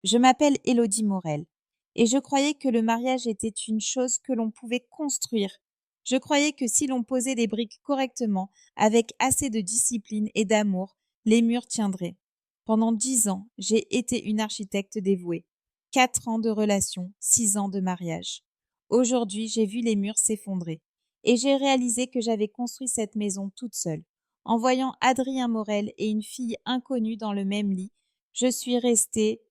Je m'appelle Élodie Morel et je croyais que le mariage était une chose que l'on pouvait construire. Je croyais que si l'on posait les briques correctement, avec assez de discipline et d'amour, les murs tiendraient. Pendant 10 ans, j'ai été une architecte dévouée. 4 ans de relation, 6 ans de mariage. Aujourd'hui, j'ai vu les murs s'effondrer et j'ai réalisé que j'avais construit cette maison toute seule. En voyant Adrien Morel et une fille inconnue dans le même lit, je suis restée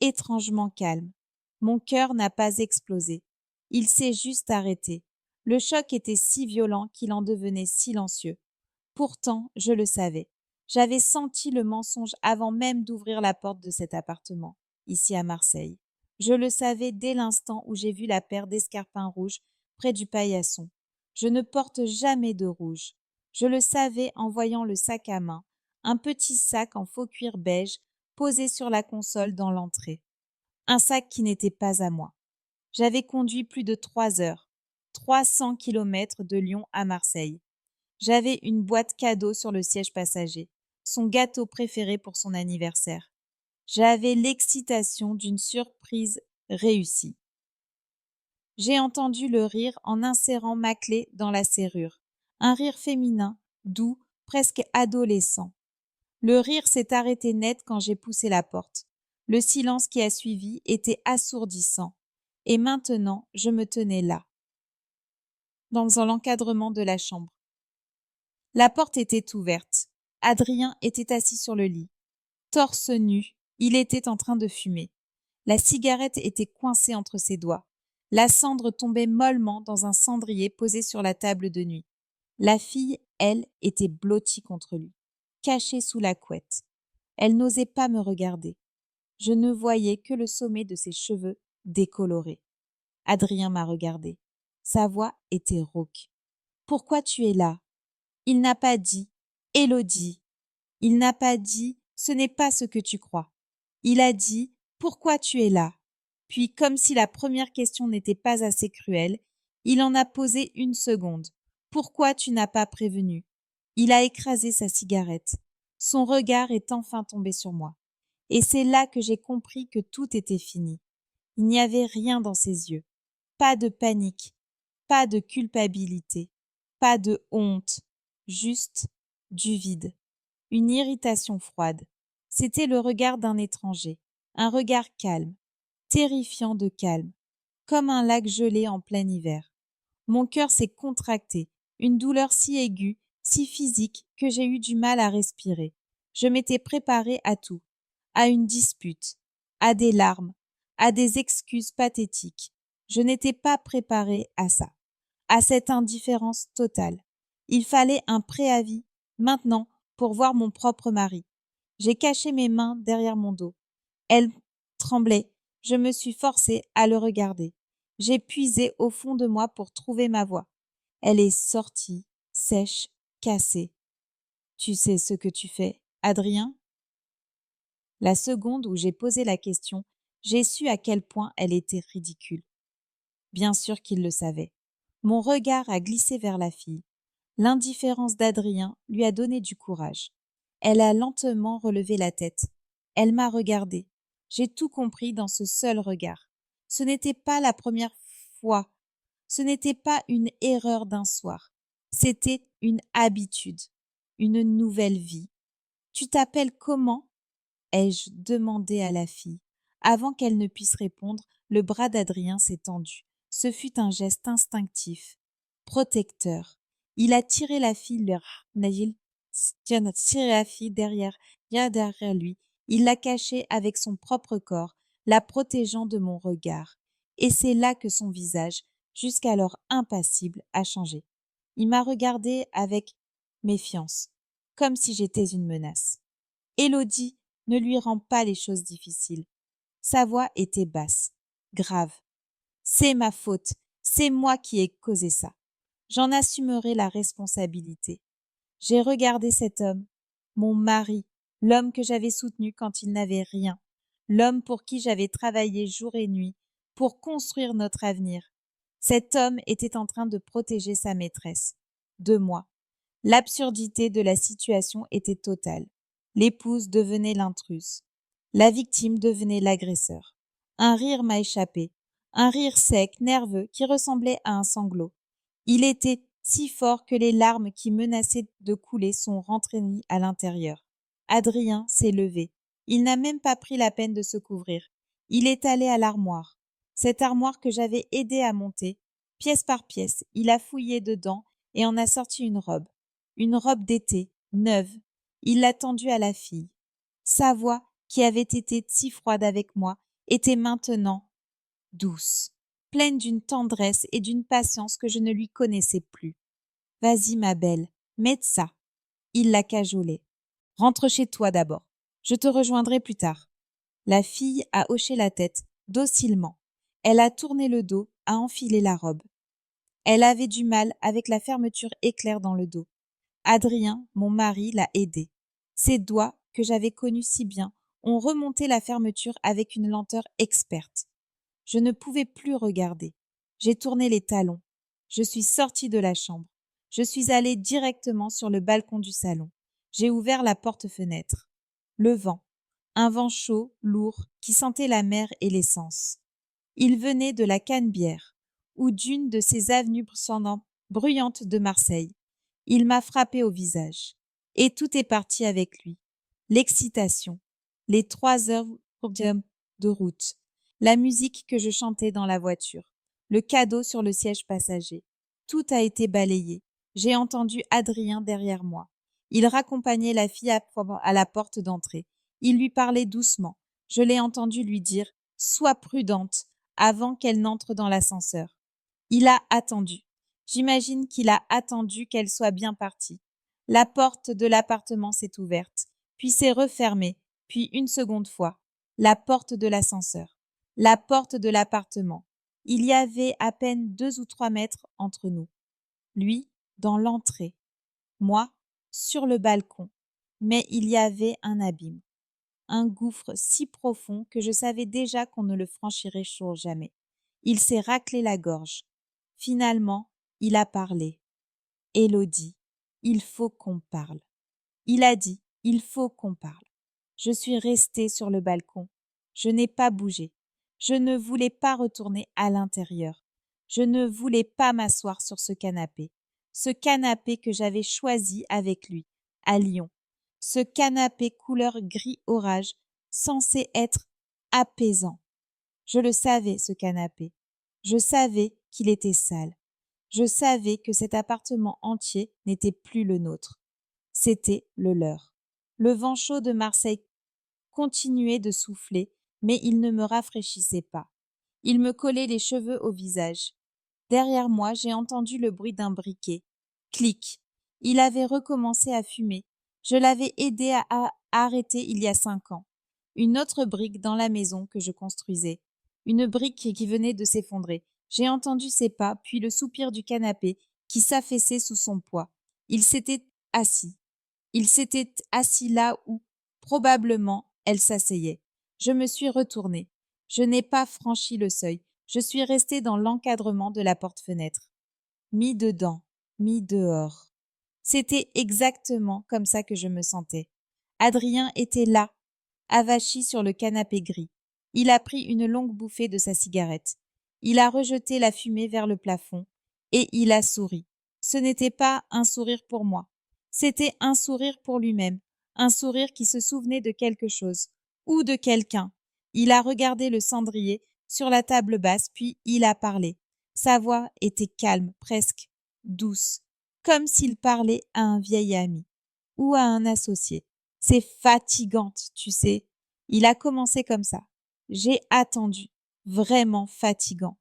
étrangement calme. Mon cœur n'a pas explosé. Il s'est juste arrêté. Le choc était si violent qu'il en devenait silencieux. Pourtant, je le savais. J'avais senti le mensonge avant même d'ouvrir la porte de cet appartement, ici à Marseille. Je le savais dès l'instant où j'ai vu la paire d'escarpins rouges près du paillasson. Je ne porte jamais de rouge. Je le savais en voyant le sac à main, un petit sac en faux cuir beige posé sur la console dans l'entrée. Un sac qui n'était pas à moi. J'avais conduit plus de 3 heures, 300 kilomètres de Lyon à Marseille. J'avais une boîte cadeau sur le siège passager, son gâteau préféré pour son anniversaire. J'avais l'excitation d'une surprise réussie. J'ai entendu le rire en insérant ma clé dans la serrure. Un rire féminin, doux, presque adolescent. Le rire s'est arrêté net quand j'ai poussé la porte. Le silence qui a suivi était assourdissant. Et maintenant, je me tenais là, dans l'encadrement de la chambre. La porte était ouverte. Adrien était assis sur le lit. Torse nu, il était en train de fumer. La cigarette était coincée entre ses doigts. La cendre tombait mollement dans un cendrier posé sur la table de nuit. La fille, elle, était blottie contre lui, cachée sous la couette. Elle n'osait pas me regarder. Je ne voyais que le sommet de ses cheveux décolorés. Adrien m'a regardé. Sa voix était rauque. « Pourquoi tu es là ?» Il n'a pas dit « Élodie ». Il n'a pas dit « Ce n'est pas ce que tu crois ». Il a dit « Pourquoi tu es là ?» Puis, comme si la première question n'était pas assez cruelle, il en a posé une seconde. « Pourquoi tu n'as pas prévenu ?» Il a écrasé sa cigarette. Son regard est enfin tombé sur moi. Et c'est là que j'ai compris que tout était fini. Il n'y avait rien dans ses yeux. Pas de panique, pas de culpabilité, pas de honte, juste du vide. Une irritation froide. C'était le regard d'un étranger, un regard calme, terrifiant de calme, comme un lac gelé en plein hiver. Mon cœur s'est contracté, une douleur si aiguë, si physique, que j'ai eu du mal à respirer. Je m'étais préparée à tout, à une dispute, à des larmes, à des excuses pathétiques. Je n'étais pas préparée à ça, à cette indifférence totale. Il fallait un préavis, maintenant, pour voir mon propre mari. J'ai caché mes mains derrière mon dos. Elles tremblaient. Je me suis forcée à le regarder. J'ai puisé au fond de moi pour trouver ma voix. Elle est sortie, sèche, cassée. Tu sais ce que tu fais, Adrien ? La seconde où j'ai posé la question, j'ai su à quel point elle était ridicule. Bien sûr qu'il le savait. Mon regard a glissé vers la fille. L'indifférence d'Adrien lui a donné du courage. Elle a lentement relevé la tête. Elle m'a regardée. J'ai tout compris dans ce seul regard. Ce n'était pas la première fois. Ce n'était pas une erreur d'un soir. C'était une habitude, une nouvelle vie. Tu t'appelles comment ? Ai-je demandé à la fille. Avant qu'elle ne puisse répondre, le bras d'Adrien s'est tendu. Ce fut un geste instinctif, protecteur. Il a tiré la fille derrière lui. Il l'a cachée avec son propre corps, la protégeant de mon regard. Et c'est là que son visage, jusqu'alors impassible, a changé. Il m'a regardée avec méfiance, comme si j'étais une menace. Élodie ne lui rend pas les choses difficiles. Sa voix était basse, grave. C'est ma faute, c'est moi qui ai causé ça. J'en assumerai la responsabilité. J'ai regardé cet homme, mon mari, l'homme que j'avais soutenu quand il n'avait rien, l'homme pour qui j'avais travaillé jour et nuit, pour construire notre avenir. Cet homme était en train de protéger sa maîtresse, de moi. L'absurdité de la situation était totale. L'épouse devenait l'intruse. La victime devenait l'agresseur. Un rire m'a échappé, un rire sec, nerveux, qui ressemblait à un sanglot. Il était si fort que les larmes qui menaçaient de couler sont rentrées à l'intérieur. Adrien s'est levé. Il n'a même pas pris la peine de se couvrir. Il est allé à l'armoire. Cette armoire que j'avais aidé à monter, pièce par pièce, il a fouillé dedans et en a sorti une robe. Une robe d'été, neuve. Il l'a tendue à la fille. Sa voix, qui avait été si froide avec moi, était maintenant douce, pleine d'une tendresse et d'une patience que je ne lui connaissais plus. « Vas-y, ma belle, mets ça. » Il l'a cajolée. « Rentre chez toi d'abord. Je te rejoindrai plus tard. » La fille a hoché la tête, docilement. Elle a tourné le dos, a enfilé la robe. Elle avait du mal avec la fermeture éclair dans le dos. Adrien, mon mari, l'a aidée. Ses doigts, que j'avais connus si bien, ont remonté la fermeture avec une lenteur experte. Je ne pouvais plus regarder. J'ai tourné les talons. Je suis sortie de la chambre. Je suis allée directement sur le balcon du salon. J'ai ouvert la porte-fenêtre. Le vent. Un vent chaud, lourd, qui sentait la mer et l'essence. Il venait de la Canebière, ou d'une de ces avenues bruyantes de Marseille. Il m'a frappé au visage. Et tout est parti avec lui. L'excitation. Les 3 heures de route. La musique que je chantais dans la voiture. Le cadeau sur le siège passager. Tout a été balayé. J'ai entendu Adrien derrière moi. Il raccompagnait la fille à la porte d'entrée. Il lui parlait doucement. Je l'ai entendu lui dire « Sois prudente » avant qu'elle n'entre dans l'ascenseur. Il a attendu. J'imagine qu'il a attendu qu'elle soit bien partie. La porte de l'appartement s'est ouverte, puis s'est refermée, puis une seconde fois. La porte de l'ascenseur. La porte de l'appartement. Il y avait à peine 2 ou 3 mètres entre nous. Lui, dans l'entrée. Moi, sur le balcon. Mais il y avait un abîme. Un gouffre si profond que je savais déjà qu'on ne le franchirait jamais. Il s'est raclé la gorge. Finalement, il a parlé. « Élodie, il faut qu'on parle. » Il a dit « Il faut qu'on parle. » Je suis restée sur le balcon. Je n'ai pas bougé. Je ne voulais pas retourner à l'intérieur. Je ne voulais pas m'asseoir sur ce canapé que j'avais choisi avec lui, à Lyon. Ce canapé couleur gris orage, censé être apaisant. Je le savais, ce canapé. Je savais qu'il était sale. Je savais que cet appartement entier n'était plus le nôtre. C'était le leur. Le vent chaud de Marseille continuait de souffler, mais il ne me rafraîchissait pas. Il me collait les cheveux au visage. Derrière moi, j'ai entendu le bruit d'un briquet. Clic. Il avait recommencé à fumer. Je l'avais aidé à arrêter il y a 5 ans. Une autre brique dans la maison que je construisais. Une brique qui venait de s'effondrer. J'ai entendu ses pas, puis le soupir du canapé qui s'affaissait sous son poids. Il s'était assis. Il s'était assis là où, probablement, elle s'asseyait. Je me suis retournée. Je n'ai pas franchi le seuil. Je suis restée dans l'encadrement de la porte-fenêtre. Mis dedans, mis dehors. C'était exactement comme ça que je me sentais. Adrien était là, avachi sur le canapé gris. Il a pris une longue bouffée de sa cigarette. Il a rejeté la fumée vers le plafond et il a souri. Ce n'était pas un sourire pour moi. C'était un sourire pour lui-même, un sourire qui se souvenait de quelque chose ou de quelqu'un. Il a regardé le cendrier sur la table basse, puis il a parlé. Sa voix était calme, presque douce, comme s'il parlait à un vieil ami ou à un associé. C'est fatigante, tu sais. Il a commencé comme ça. J'ai attendu. Vraiment fatigant.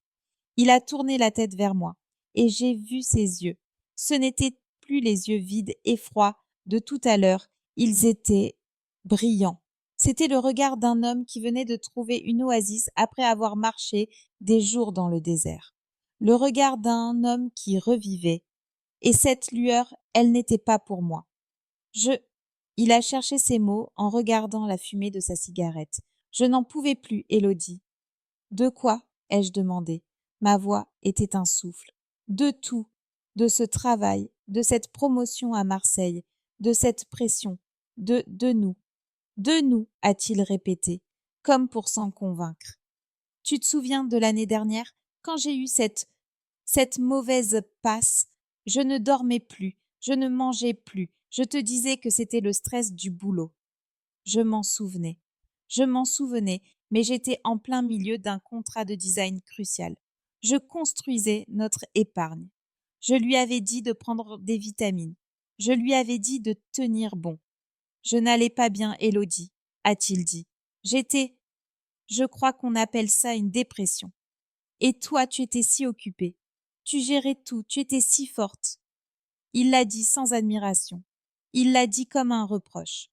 Il a tourné la tête vers moi et j'ai vu ses yeux. Ce n'étaient plus les yeux vides et froids de tout à l'heure. Ils étaient brillants. C'était le regard d'un homme qui venait de trouver une oasis après avoir marché des jours dans le désert. Le regard d'un homme qui revivait. Et cette lueur, elle n'était pas pour moi. Il a cherché ses mots en regardant la fumée de sa cigarette. Je n'en pouvais plus, Élodie. De quoi? Ai-je demandé. Ma voix était un souffle. De tout. De ce travail, de cette promotion à Marseille, de cette pression, de nous. De nous, a-t-il répété. comme pour s'en convaincre. Tu te souviens de l'année dernière, quand j'ai eu cette mauvaise passe, je ne dormais plus, je ne mangeais plus, je te disais que c'était le stress du boulot. Je m'en souvenais. Je m'en souvenais, mais j'étais en plein milieu d'un contrat de design crucial. Je construisais notre épargne. Je lui avais dit de prendre des vitamines. Je lui avais dit de tenir bon. Je n'allais pas bien, Élodie, a-t-il dit. Je crois qu'on appelle ça une dépression. Et toi, tu étais si occupée. Tu gérais tout, tu étais si forte. Il l'a dit sans admiration. Il l'a dit comme un reproche.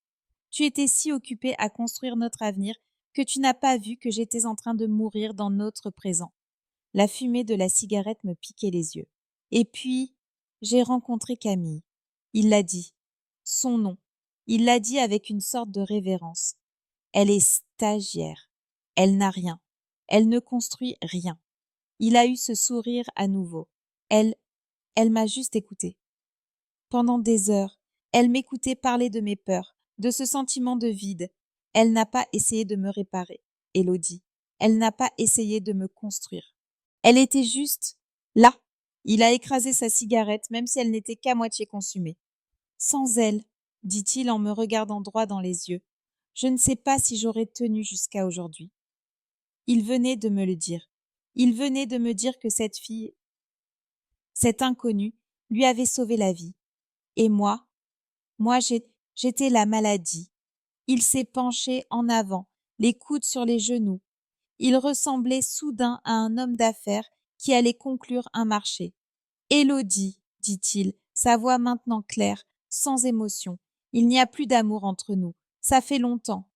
Tu étais si occupée à construire notre avenir que tu n'as pas vu que j'étais en train de mourir dans notre présent. La fumée de la cigarette me piquait les yeux. Et puis, j'ai rencontré Camille. Il l'a dit. Son nom. Il l'a dit avec une sorte de révérence. Elle est stagiaire. Elle n'a rien. Elle ne construit rien. Il a eu ce sourire à nouveau. Elle m'a juste écouté. Pendant des heures, elle m'écoutait parler de mes peurs, de ce sentiment de vide. Elle n'a pas essayé de me réparer, Élodie. Elle n'a pas essayé de me construire. Elle était juste là. Il a écrasé sa cigarette, même si elle n'était qu'à moitié consumée. Sans elle, dit-il en me regardant droit dans les yeux, je ne sais pas si j'aurais tenu jusqu'à aujourd'hui. Il venait de me le dire. Il venait de me dire que cette fille, cette inconnue, lui avait sauvé la vie. Et moi, j'étais la maladie. Il s'est penché en avant, les coudes sur les genoux. Il ressemblait soudain à un homme d'affaires qui allait conclure un marché. Élodie, dit-il, sa voix maintenant claire, sans émotion. Il n'y a plus d'amour entre nous. Ça fait longtemps.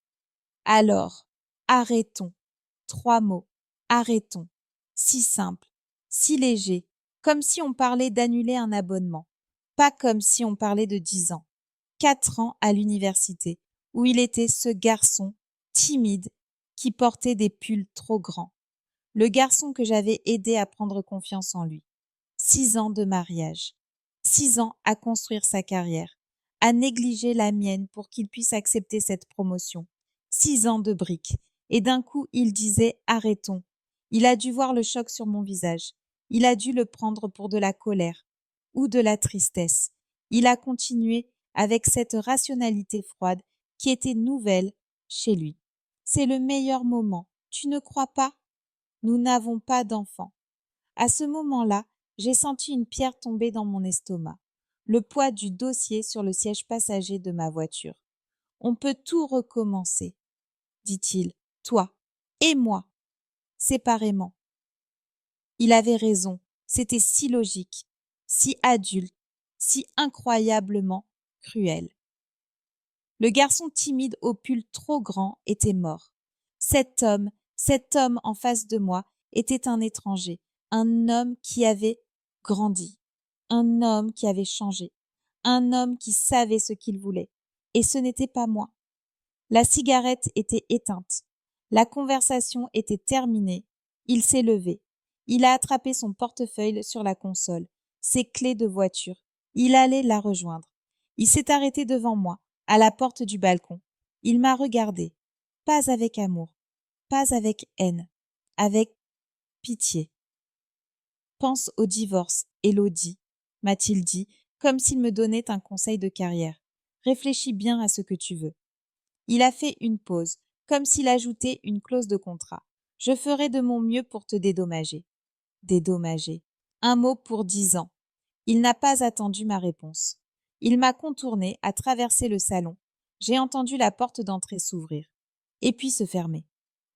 Alors, arrêtons. 3 mots. Arrêtons. Si simple, si léger, comme si on parlait d'annuler un abonnement. Pas comme si on parlait de 10 ans. 4 ans à l'université, où il était ce garçon timide qui portait des pulls trop grands. Le garçon que j'avais aidé à prendre confiance en lui. 6 ans de mariage. 6 ans à construire sa carrière, à négliger la mienne pour qu'il puisse accepter cette promotion. 6 ans de briques. Et d'un coup, il disait « Arrêtons ». Il a dû voir le choc sur mon visage. Il a dû le prendre pour de la colère ou de la tristesse. Il a continué avec cette rationalité froide qui était nouvelle chez lui. C'est le meilleur moment. Tu ne crois pas? Nous n'avons pas d'enfants. À ce moment-là, j'ai senti une pierre tomber dans mon estomac, le poids du dossier sur le siège passager de ma voiture. On peut tout recommencer, dit-il, toi et moi, séparément. Il avait raison, c'était si logique, si adulte, si incroyablement cruel. Le garçon timide au pull trop grand était mort. Cet homme en face de moi était un étranger, un homme qui avait grandi, un homme qui avait changé, un homme qui savait ce qu'il voulait. Et ce n'était pas moi. La cigarette était éteinte. La conversation était terminée. Il s'est levé. Il a attrapé son portefeuille sur la console, ses clés de voiture. Il allait la rejoindre. Il s'est arrêté devant moi, à la porte du balcon. Il m'a regardé, pas avec amour, pas avec haine, avec pitié. Pense au divorce, Élodie, m'a-t-il dit, comme s'il me donnait un conseil de carrière. Réfléchis bien à ce que tu veux. Il a fait une pause, comme s'il ajoutait une clause de contrat. Je ferai de mon mieux pour te dédommager. Dédommager. Un mot pour 10 ans. Il n'a pas attendu ma réponse. Il m'a contourné, a traversé le salon. J'ai entendu la porte d'entrée s'ouvrir, et puis se fermer.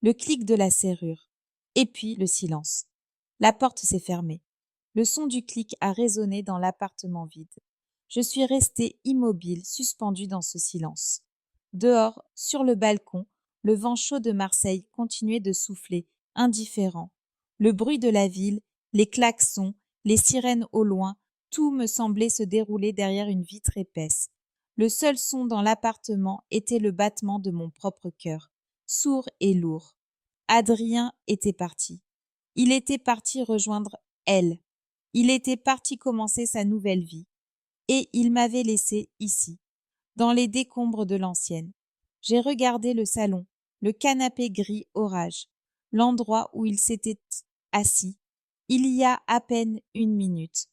Le clic de la serrure, et puis le silence. La porte s'est fermée. Le son du clic a résonné dans l'appartement vide. Je suis restée immobile, suspendue dans ce silence. Dehors, sur le balcon, le vent chaud de Marseille continuait de souffler, indifférent. Le bruit de la ville, les klaxons, les sirènes au loin, tout me semblait se dérouler derrière une vitre épaisse. Le seul son dans l'appartement était le battement de mon propre cœur, sourd et lourd. Adrien était parti. Il était parti rejoindre elle. Il était parti commencer sa nouvelle vie. Et il m'avait laissé ici, dans les décombres de l'ancienne. J'ai regardé le salon, le canapé gris orage, l'endroit où il s'était assis, il y a à peine 1 minute,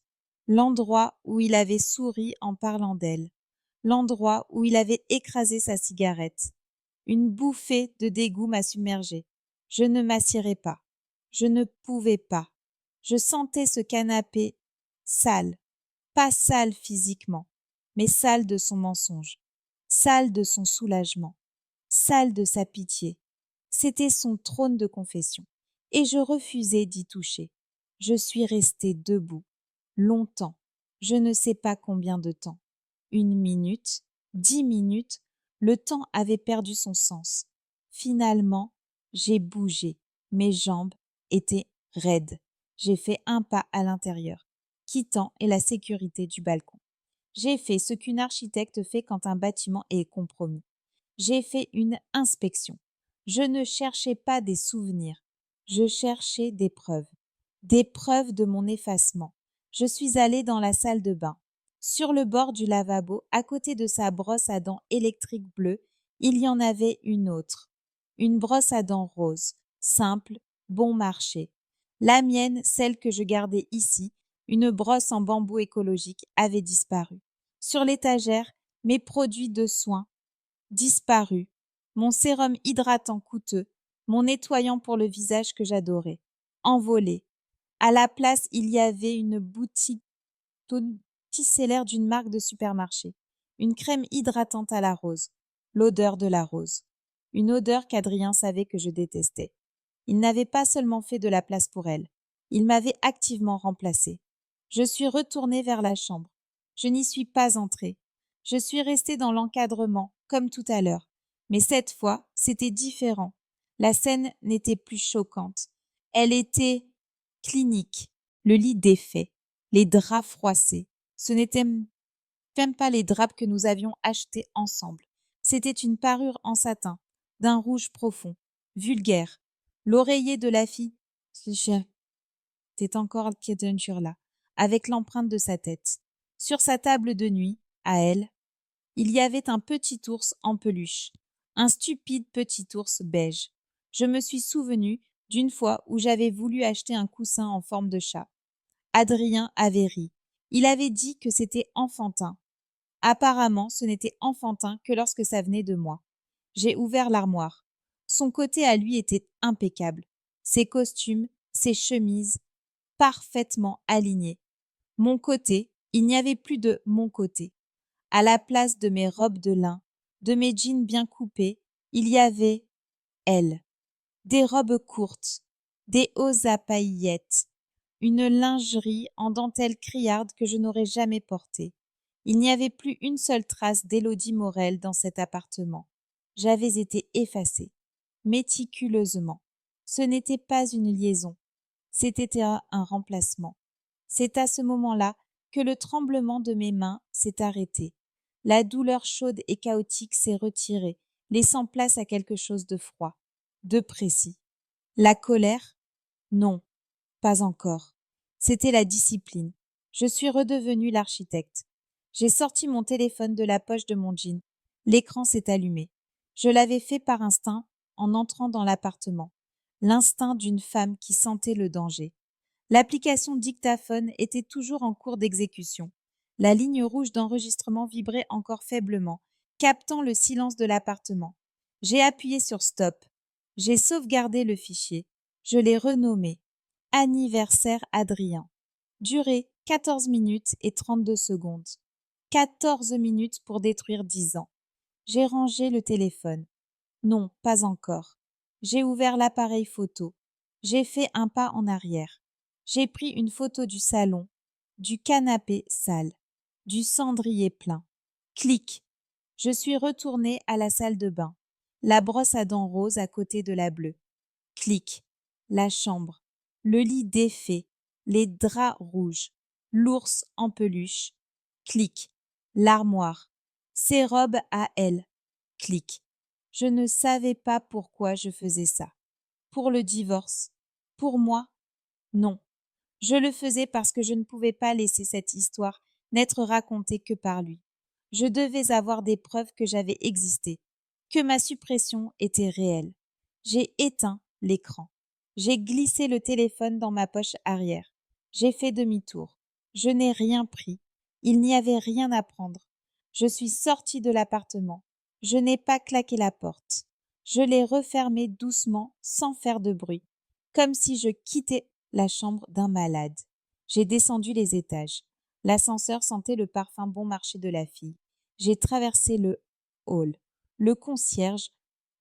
l'endroit où il avait souri en parlant d'elle, l'endroit où il avait écrasé sa cigarette. Une bouffée de dégoût m'a submergée. Je ne m'assierais pas. Je ne pouvais pas. Je sentais ce canapé sale, pas sale physiquement, mais sale de son mensonge, sale de son soulagement, sale de sa pitié. C'était son trône de confession, et je refusais d'y toucher. Je suis restée debout, longtemps, je ne sais pas combien de temps. 1 minute, 10 minutes, le temps avait perdu son sens. Finalement, j'ai bougé. Mes jambes étaient raides. J'ai fait un pas à l'intérieur, quittant et la sécurité du balcon. J'ai fait ce qu'une architecte fait quand un bâtiment est compromis. J'ai fait une inspection. Je ne cherchais pas des souvenirs. Je cherchais des preuves de mon effacement. Je suis allée dans la salle de bain. Sur le bord du lavabo, à côté de sa brosse à dents électrique bleue, il y en avait une autre. Une brosse à dents rose, simple, bon marché. La mienne, celle que je gardais ici, une brosse en bambou écologique, avait disparu. Sur l'étagère, mes produits de soins, disparus. Mon sérum hydratant coûteux, mon nettoyant pour le visage que j'adorais, envolé. À la place, il y avait une boutique ticellaire d'une marque de supermarché, une crème hydratante à la rose, l'odeur de la rose, une odeur qu'Adrien savait que je détestais. Il n'avait pas seulement fait de la place pour elle, il m'avait activement remplacée. Je suis retournée vers la chambre. Je n'y suis pas entrée. Je suis restée dans l'encadrement, comme tout à l'heure. Mais cette fois, c'était différent. La scène n'était plus choquante. Elle était clinique. Le lit défait, les draps froissés. Ce n'étaient même pas les draps que nous avions achetés ensemble. C'était une parure en satin, d'un rouge profond, vulgaire. L'oreiller de la fille était encore là, avec l'empreinte de sa tête. Sur sa table de nuit, à elle, il y avait un petit ours en peluche, un stupide petit ours beige. Je me suis souvenue d'une fois où j'avais voulu acheter un coussin en forme de chat. Adrien avait ri. Il avait dit que c'était enfantin. Apparemment, ce n'était enfantin que lorsque ça venait de moi. J'ai ouvert l'armoire. Son côté à lui était impeccable. Ses costumes, ses chemises, parfaitement alignés. Mon côté, il n'y avait plus de mon côté. À la place de mes robes de lin, de mes jeans bien coupés, il y avait elle. Des robes courtes, des hauts à paillettes, une lingerie en dentelle criarde que je n'aurais jamais portée. Il n'y avait plus une seule trace d'Élodie Morel dans cet appartement. J'avais été effacée, méticuleusement. Ce n'était pas une liaison, c'était un remplacement. C'est à ce moment-là que le tremblement de mes mains s'est arrêté. La douleur chaude et chaotique s'est retirée, laissant place à quelque chose de froid, de précis. La colère? Non, pas encore. C'était la discipline. Je suis redevenue l'architecte. J'ai sorti mon téléphone de la poche de mon jean. L'écran s'est allumé. Je l'avais fait par instinct en entrant dans l'appartement. L'instinct d'une femme qui sentait le danger. L'application dictaphone était toujours en cours d'exécution. La ligne rouge d'enregistrement vibrait encore faiblement, captant le silence de l'appartement. J'ai appuyé sur stop. J'ai sauvegardé le fichier. Je l'ai renommé Anniversaire Adrien. Durée 14 minutes et 32 secondes. 14 minutes pour détruire 10 ans. J'ai rangé le téléphone. Non, pas encore. J'ai ouvert l'appareil photo. J'ai fait un pas en arrière. J'ai pris une photo du salon, du canapé sale, du cendrier plein. Clic. Je suis retournée à la salle de bain. La brosse à dents rose à côté de la bleue. Clic. La chambre. Le lit défait. Les draps rouges. L'ours en peluche. Clic. L'armoire. Ses robes à elle. Clic. Je ne savais pas pourquoi je faisais ça. Pour le divorce. Pour moi? Non. Je le faisais parce que je ne pouvais pas laisser cette histoire n'être racontée que par lui. Je devais avoir des preuves que j'avais existé, que ma suppression était réelle. J'ai éteint l'écran. J'ai glissé le téléphone dans ma poche arrière. J'ai fait demi-tour. Je n'ai rien pris. Il n'y avait rien à prendre. Je suis sortie de l'appartement. Je n'ai pas claqué la porte. Je l'ai refermée doucement, sans faire de bruit, comme si je quittais la chambre d'un malade. J'ai descendu les étages. L'ascenseur sentait le parfum bon marché de la fille. J'ai traversé le hall. Le concierge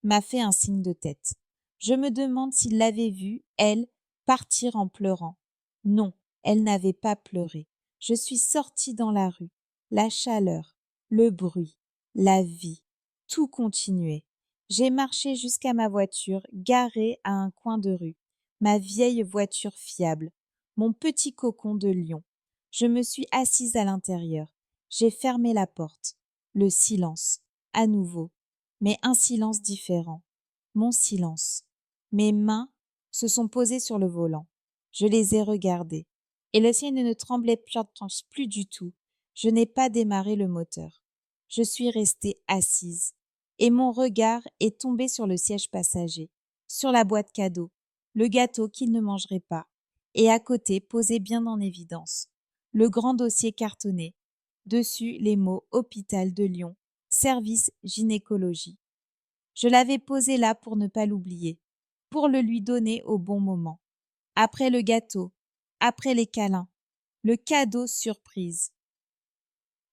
m'a fait un signe de tête. Je me demande s'il l'avait vue, elle, partir en pleurant. Non, elle n'avait pas pleuré. Je suis sortie dans la rue. La chaleur, le bruit, la vie, tout continuait. J'ai marché jusqu'à ma voiture, garée à un coin de rue. Ma vieille voiture fiable, mon petit cocon de lion. Je me suis assise à l'intérieur. J'ai fermé la porte. Le silence, à nouveau, mais un silence différent. Mon silence. Mes mains se sont posées sur le volant. Je les ai regardées. Et le ciel ne tremblait plus du tout. Je n'ai pas démarré le moteur. Je suis restée assise. Et mon regard est tombé sur le siège passager, sur la boîte cadeau, le gâteau qu'il ne mangerait pas, et à côté, posé bien en évidence, le grand dossier cartonné, dessus les mots Hôpital de Lyon, service gynécologie. Je l'avais posé là pour ne pas l'oublier, pour le lui donner au bon moment. Après le gâteau, après les câlins, le cadeau surprise.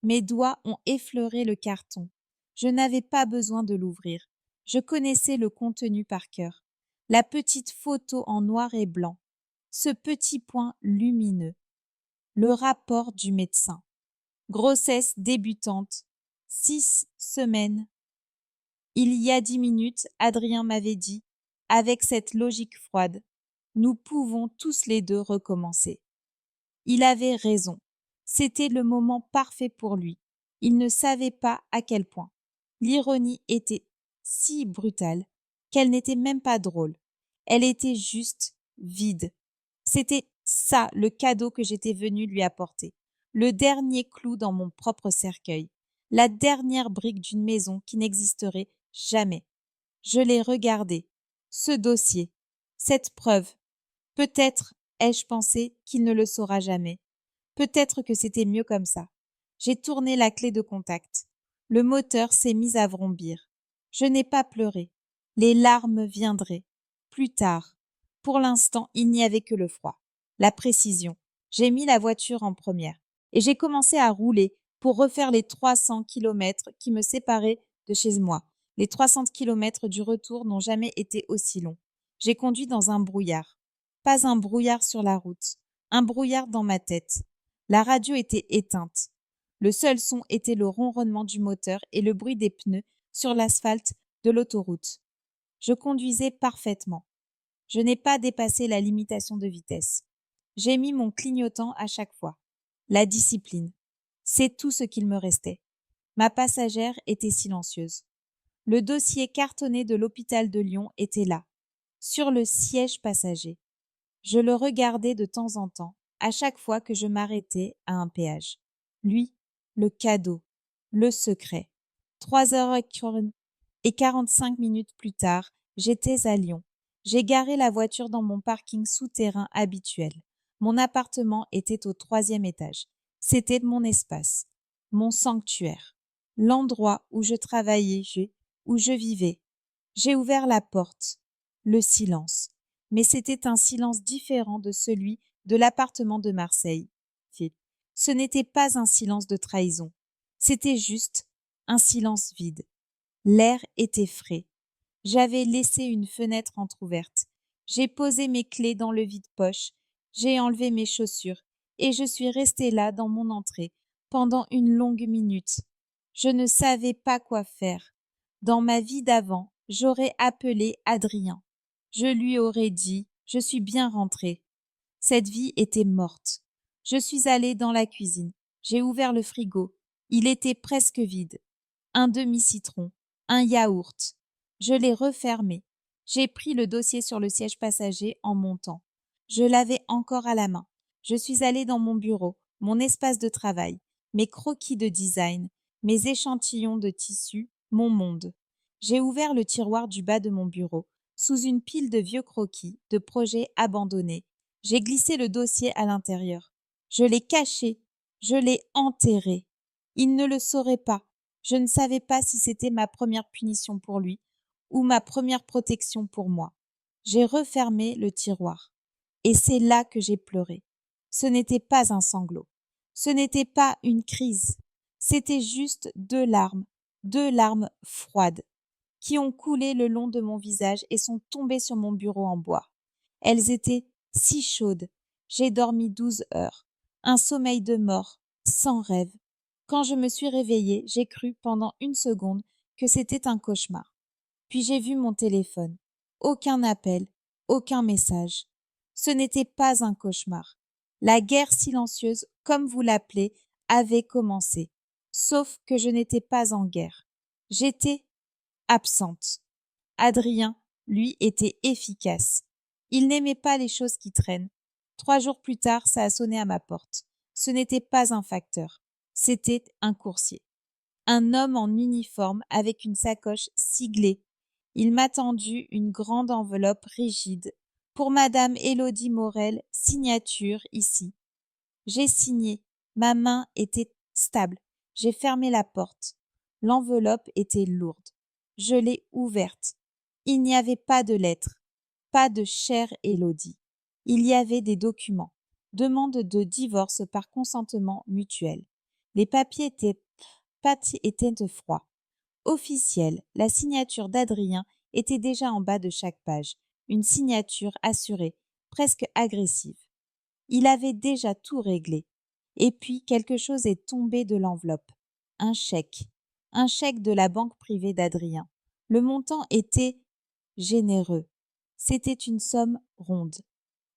Mes doigts ont effleuré le carton. Je n'avais pas besoin de l'ouvrir. Je connaissais le contenu par cœur. La petite photo en noir et blanc. Ce petit point lumineux. Le rapport du médecin. Grossesse débutante. 6 semaines. Il y a 10 minutes, Adrien m'avait dit, avec cette logique froide, nous pouvons tous les deux recommencer. Il avait raison. C'était le moment parfait pour lui. Il ne savait pas à quel point. L'ironie était si brutale qu'elle n'était même pas drôle. Elle était juste vide. C'était ça le cadeau que j'étais venue lui apporter. Le dernier clou dans mon propre cercueil. La dernière brique d'une maison qui n'existerait jamais. Je l'ai regardé. Ce dossier. Cette preuve. Peut-être ai-je pensé qu'il ne le saura jamais. Peut-être que c'était mieux comme ça. J'ai tourné la clé de contact. Le moteur s'est mis à vrombir. Je n'ai pas pleuré. Les larmes viendraient. Plus tard. Pour l'instant, il n'y avait que le froid. La précision. J'ai mis la voiture en première. Et j'ai commencé à rouler pour refaire les 300 kilomètres qui me séparaient de chez moi. Les 300 kilomètres du retour n'ont jamais été aussi longs. J'ai conduit dans un brouillard. Pas un brouillard sur la route. Un brouillard dans ma tête. La radio était éteinte. Le seul son était le ronronnement du moteur et le bruit des pneus sur l'asphalte de l'autoroute. Je conduisais parfaitement. Je n'ai pas dépassé la limitation de vitesse. J'ai mis mon clignotant à chaque fois. La discipline. C'est tout ce qu'il me restait. Ma passagère était silencieuse. Le dossier cartonné de l'hôpital de Lyon était là, sur le siège passager. Je le regardais de temps en temps, à chaque fois que je m'arrêtais à un péage. Lui, le cadeau, le secret. 3h45 plus tard, j'étais à Lyon. J'ai garé la voiture dans mon parking souterrain habituel. Mon appartement était au 3e étage. C'était mon espace, mon sanctuaire, l'endroit où je travaillais, où je vivais. J'ai ouvert la porte. Le silence. Mais c'était un silence différent de celui de l'appartement de Marseille. Ce n'était pas un silence de trahison. C'était juste un silence vide. L'air était frais. J'avais laissé une fenêtre entr'ouverte. J'ai posé mes clés dans le vide-poche. J'ai enlevé mes chaussures et je suis restée là dans mon entrée pendant une longue minute. Je ne savais pas quoi faire. Dans ma vie d'avant, j'aurais appelé Adrien. Je lui aurais dit « Je suis bien rentrée ». Cette vie était morte. Je suis allée dans la cuisine. J'ai ouvert le frigo. Il était presque vide. Un demi-citron, un yaourt. Je l'ai refermé. J'ai pris le dossier sur le siège passager en montant. Je l'avais encore à la main. Je suis allée dans mon bureau, mon espace de travail, mes croquis de design, mes échantillons de tissu, mon monde. J'ai ouvert le tiroir du bas de mon bureau. Sous une pile de vieux croquis, de projets abandonnés, j'ai glissé le dossier à l'intérieur. Je l'ai caché, je l'ai enterré. Il ne le saurait pas. Je ne savais pas si c'était ma première punition pour lui ou ma première protection pour moi. J'ai refermé le tiroir. Et c'est là que j'ai pleuré. Ce n'était pas un sanglot. Ce n'était pas une crise. C'était juste 2 larmes froides, qui ont coulé le long de mon visage et sont tombées sur mon bureau en bois. Elles étaient si chaudes. J'ai dormi 12 heures. Un sommeil de mort, sans rêve. Quand je me suis réveillée, j'ai cru pendant une seconde que c'était un cauchemar. Puis j'ai vu mon téléphone. Aucun appel, aucun message. Ce n'était pas un cauchemar. La guerre silencieuse, comme vous l'appelez, avait commencé. Sauf que je n'étais pas en guerre. J'étais absente. Adrien, lui, était efficace. Il n'aimait pas les choses qui traînent. 3 jours plus tard, ça a sonné à ma porte. Ce n'était pas un facteur. C'était un coursier. Un homme en uniforme avec une sacoche siglée. Il m'a tendu une grande enveloppe rigide. Pour Madame Élodie Morel, signature ici. J'ai signé. Ma main était stable. J'ai fermé la porte. L'enveloppe était lourde. Je l'ai ouverte. Il n'y avait pas de lettre, pas de chère Élodie. Il y avait des documents. Demande de divorce par consentement mutuel. Les papiers étaient froids. Officiel, la signature d'Adrien était déjà en bas de chaque page. Une signature assurée, presque agressive. Il avait déjà tout réglé. Et puis quelque chose est tombé de l'enveloppe. Un chèque. Un chèque de la banque privée d'Adrien. Le montant était généreux. C'était une somme ronde,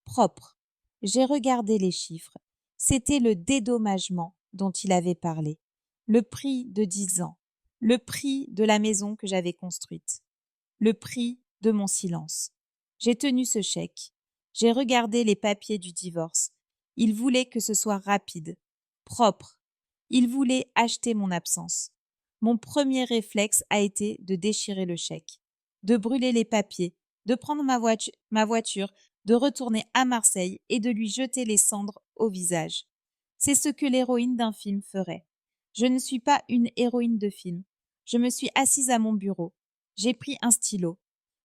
propre. J'ai regardé les chiffres. C'était le dédommagement dont il avait parlé. Le prix de 10 ans. Le prix de la maison que j'avais construite. Le prix de mon silence. J'ai tenu ce chèque. J'ai regardé les papiers du divorce. Il voulait que ce soit rapide, propre. Il voulait acheter mon absence. Mon premier réflexe a été de déchirer le chèque, de brûler les papiers, de prendre ma voiture, de retourner à Marseille et de lui jeter les cendres au visage. C'est ce que l'héroïne d'un film ferait. Je ne suis pas une héroïne de film. Je me suis assise à mon bureau. J'ai pris un stylo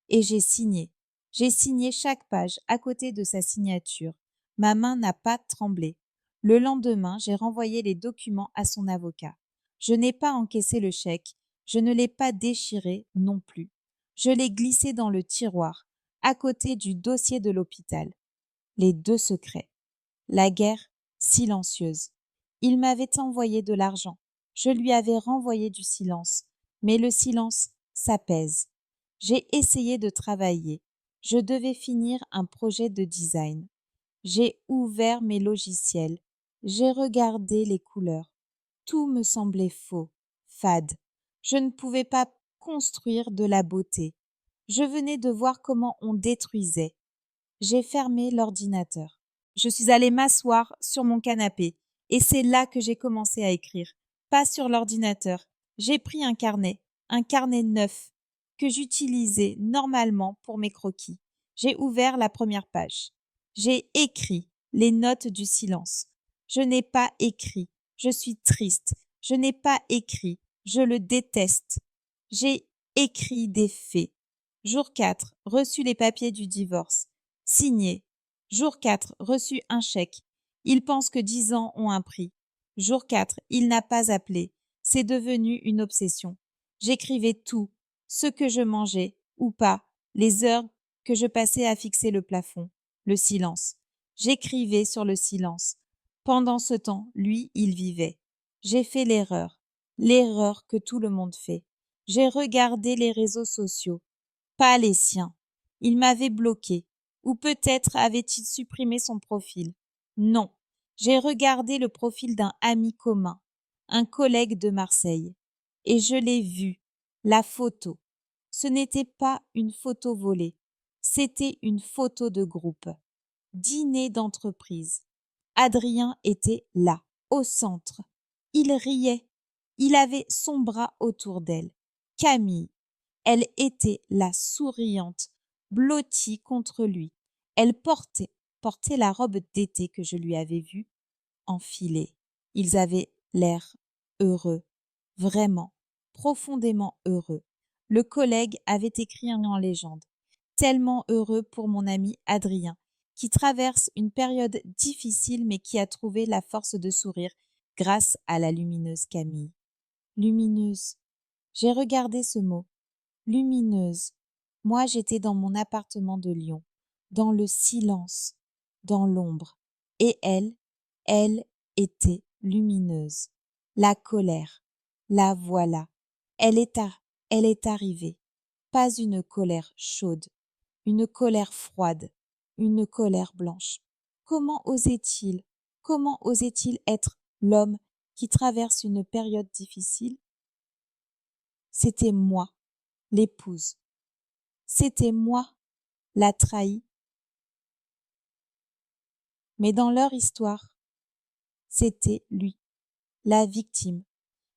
et j'ai signé. J'ai signé chaque page à côté de sa signature. Ma main n'a pas tremblé. Le lendemain, j'ai renvoyé les documents à son avocat. Je n'ai pas encaissé le chèque. Je ne l'ai pas déchiré non plus. Je l'ai glissé dans le tiroir, à côté du dossier de l'hôpital. Les 2 secrets. La guerre silencieuse. Il m'avait envoyé de l'argent. Je lui avais renvoyé du silence. Mais le silence s'apaise. J'ai essayé de travailler. Je devais finir un projet de design. J'ai ouvert mes logiciels. J'ai regardé les couleurs. Tout me semblait faux, fade. Je ne pouvais pas construire de la beauté. Je venais de voir comment on détruisait. J'ai fermé l'ordinateur. Je suis allée m'asseoir sur mon canapé et c'est là que j'ai commencé à écrire. Pas sur l'ordinateur. J'ai pris un carnet neuf que j'utilisais normalement pour mes croquis. J'ai ouvert la première page. J'ai écrit les notes du silence. Je n'ai pas écrit. Je suis triste. Je n'ai pas écrit. Je le déteste. J'ai écrit des faits. Jour 4, reçu les papiers du divorce. Signé. Jour 4, reçu un chèque. Il pense que 10 ans ont un prix. Jour 4, il n'a pas appelé. C'est devenu une obsession. J'écrivais tout, ce que je mangeais ou pas, les heures que je passais à fixer le plafond, le silence. J'écrivais sur le silence. Pendant ce temps, lui, il vivait. J'ai fait l'erreur que tout le monde fait. J'ai regardé les réseaux sociaux, pas les siens. Il m'avait bloqué. Ou peut-être avait-il supprimé son profil. Non, j'ai regardé le profil d'un ami commun, un collègue de Marseille. Et je l'ai vu, la photo. Ce n'était pas une photo volée, c'était une photo de groupe. Dîner d'entreprise. Adrien était là, au centre. Il riait. Il avait son bras autour d'elle. Camille. Elle était la souriante, blottie contre lui. Elle portait la robe d'été que je lui avais vue enfiler. Ils avaient l'air heureux, vraiment, profondément heureux. Le collègue avait écrit en légende. Tellement heureux pour mon ami Adrien, qui traverse une période difficile mais qui a trouvé la force de sourire grâce à la lumineuse Camille. Lumineuse. J'ai regardé ce mot. Lumineuse. Moi, j'étais dans mon appartement de Lyon, dans le silence, dans l'ombre. Et elle était lumineuse. La colère. La voilà. Elle est arrivée. Pas une colère chaude, une colère froide, une colère blanche. Comment osait-il être l'homme qui traverse une période difficile? C'était moi, l'épouse. C'était moi, la trahie. Mais dans leur histoire, c'était lui, la victime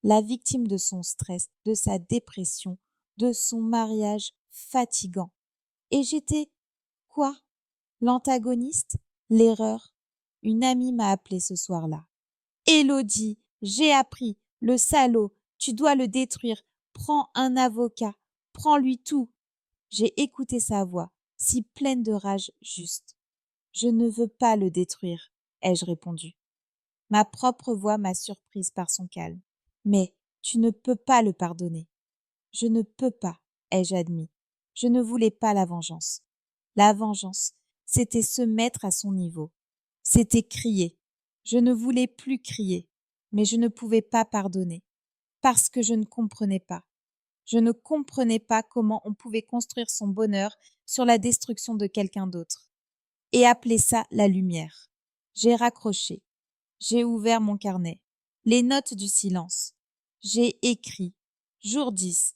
de son stress, de sa dépression, de son mariage fatigant. Et j'étais quoi? L'antagoniste? L'erreur? Une amie m'a appelée ce soir-là. Élodie, j'ai appris, le salaud, tu dois le détruire, prends un avocat, prends-lui tout. J'ai écouté sa voix, si pleine de rage juste. Je ne veux pas le détruire, ai-je répondu. Ma propre voix m'a surprise par son calme. Mais tu ne peux pas le pardonner. Je ne peux pas, ai-je admis. Je ne voulais pas la vengeance. La vengeance, c'était se mettre à son niveau. C'était crier. Je ne voulais plus crier, mais je ne pouvais pas pardonner, parce que je ne comprenais pas. Je ne comprenais pas comment on pouvait construire son bonheur sur la destruction de quelqu'un d'autre. Et appeler ça la lumière. J'ai raccroché. J'ai ouvert mon carnet. Les notes du silence. J'ai écrit. Jour 10.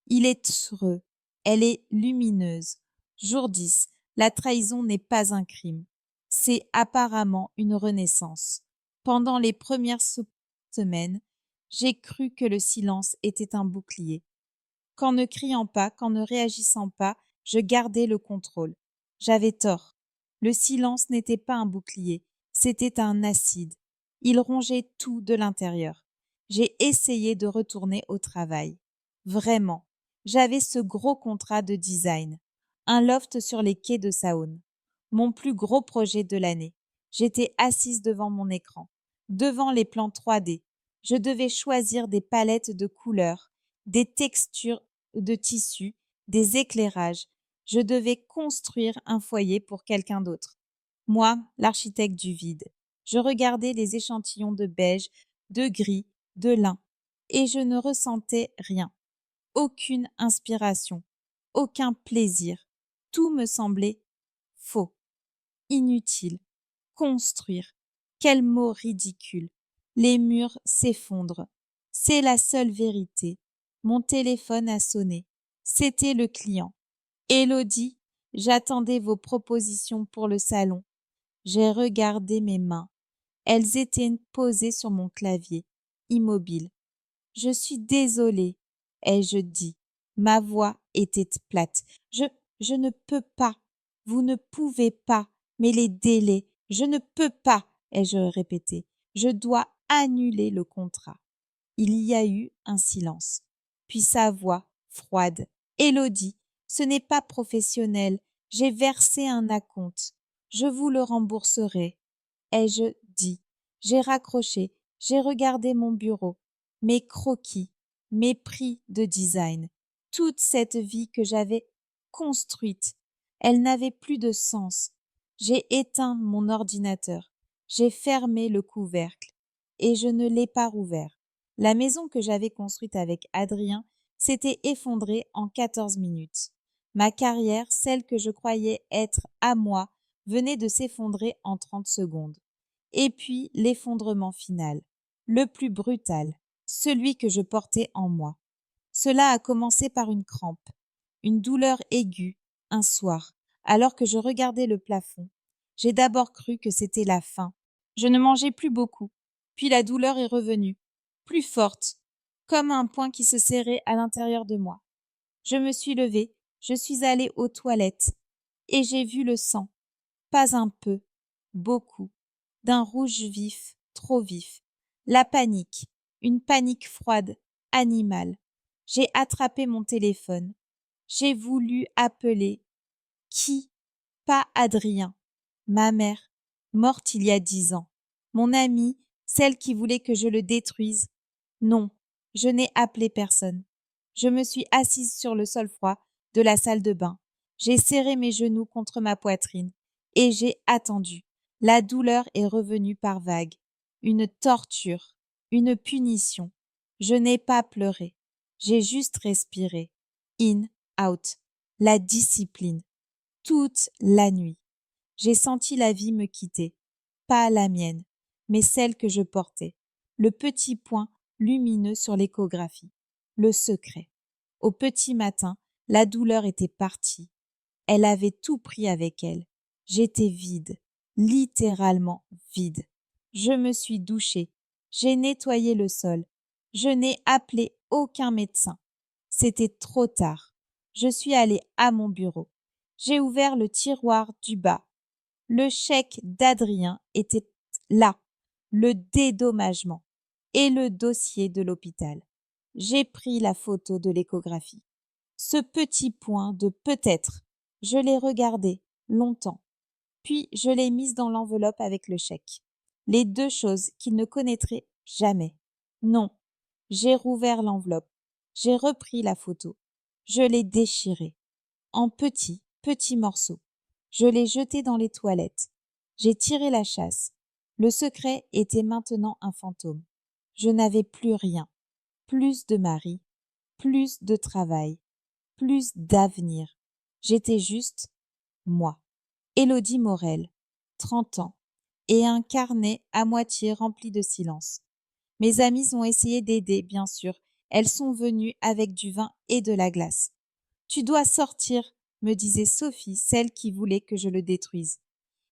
Il est heureux. Elle est lumineuse. Jour 10. La trahison n'est pas un crime. C'est apparemment une renaissance. Pendant les premières semaines, j'ai cru que le silence était un bouclier. Qu'en ne criant pas, qu'en ne réagissant pas, je gardais le contrôle. J'avais tort. Le silence n'était pas un bouclier, c'était un acide. Il rongeait tout de l'intérieur. J'ai essayé de retourner au travail. Vraiment. J'avais ce gros contrat de design. Un loft sur les quais de Saône. Mon plus gros projet de l'année. J'étais assise devant mon écran, devant les plans 3D. Je devais choisir des palettes de couleurs, des textures de tissu, des éclairages. Je devais construire un foyer pour quelqu'un d'autre. Moi, l'architecte du vide. Je regardais les échantillons de beige, de gris, de lin, et je ne ressentais rien. Aucune inspiration, aucun plaisir. Tout me semblait faux, inutile. Construire. Quel mot ridicule. Les murs s'effondrent. C'est la seule vérité. Mon téléphone a sonné. C'était le client. Élodie, j'attendais vos propositions pour le salon. J'ai regardé mes mains. Elles étaient posées sur mon clavier, immobiles. Je suis désolée, ai-je dit. Ma voix était plate. Je ne peux pas. Vous ne pouvez pas. Mais les délais, je ne peux pas, ai-je répété. Je dois annuler le contrat. Il y a eu un silence. Puis sa voix, froide. Élodie, ce n'est pas professionnel. J'ai versé un acompte. Je vous le rembourserai, ai-je dit. J'ai raccroché. J'ai regardé mon bureau. Mes croquis, mes prix de design. Toute cette vie que j'avais construite. Elle n'avait plus de sens. J'ai éteint mon ordinateur. J'ai fermé le couvercle. Et je ne l'ai pas rouvert. La maison que j'avais construite avec Adrien s'était effondrée en 14 minutes. Ma carrière, celle que je croyais être à moi, venait de s'effondrer en 30 secondes. Et puis l'effondrement final, le plus brutal, celui que je portais en moi. Cela a commencé par une crampe, une douleur aiguë, un soir, alors que je regardais le plafond. J'ai d'abord cru que c'était la faim. Je ne mangeais plus beaucoup. Puis la douleur est revenue, plus forte, comme un poing qui se serrait à l'intérieur de moi. Je me suis levée, je suis allée aux toilettes. et j'ai vu le sang, pas un peu, beaucoup, d'un rouge vif, trop vif. La panique, une panique froide, animale. J'ai attrapé mon téléphone. J'ai voulu appeler. Qui? Pas Adrien. Ma mère, morte il y a 10 ans. Mon amie, celle qui voulait que je le détruise. Non, je n'ai appelé personne. Je me suis assise sur le sol froid de la salle de bain. J'ai serré mes genoux contre ma poitrine et j'ai attendu. La douleur est revenue par vagues. Une torture, une punition. Je n'ai pas pleuré. J'ai juste respiré. In, out. La discipline. Toute la nuit. J'ai senti la vie me quitter. Pas la mienne, mais celle que je portais. Le petit point lumineux sur l'échographie. Le secret. Au petit matin, la douleur était partie. Elle avait tout pris avec elle. J'étais vide, littéralement vide. Je me suis douchée. J'ai nettoyé le sol. Je n'ai appelé aucun médecin. C'était trop tard. Je suis allée à mon bureau. J'ai ouvert le tiroir du bas. Le chèque d'Adrien était là, le dédommagement et le dossier de l'hôpital. J'ai pris la photo de l'échographie. Ce petit point de peut-être, je l'ai regardé longtemps, puis je l'ai mise dans l'enveloppe avec le chèque. Les deux choses qu'il ne connaîtrait jamais. Non, j'ai rouvert l'enveloppe, j'ai repris la photo, je l'ai déchirée en petits morceaux. Je l'ai jetée dans les toilettes. J'ai tiré la chasse. Le secret était maintenant un fantôme. Je n'avais plus rien. Plus de mari, plus de travail, plus d'avenir. J'étais juste moi. Élodie Morel, 30 ans, et un carnet à moitié rempli de silence. Mes amies ont essayé d'aider, bien sûr. Elles sont venues avec du vin et de la glace. Tu dois sortir, me disait Sophie, celle qui voulait que je le détruise.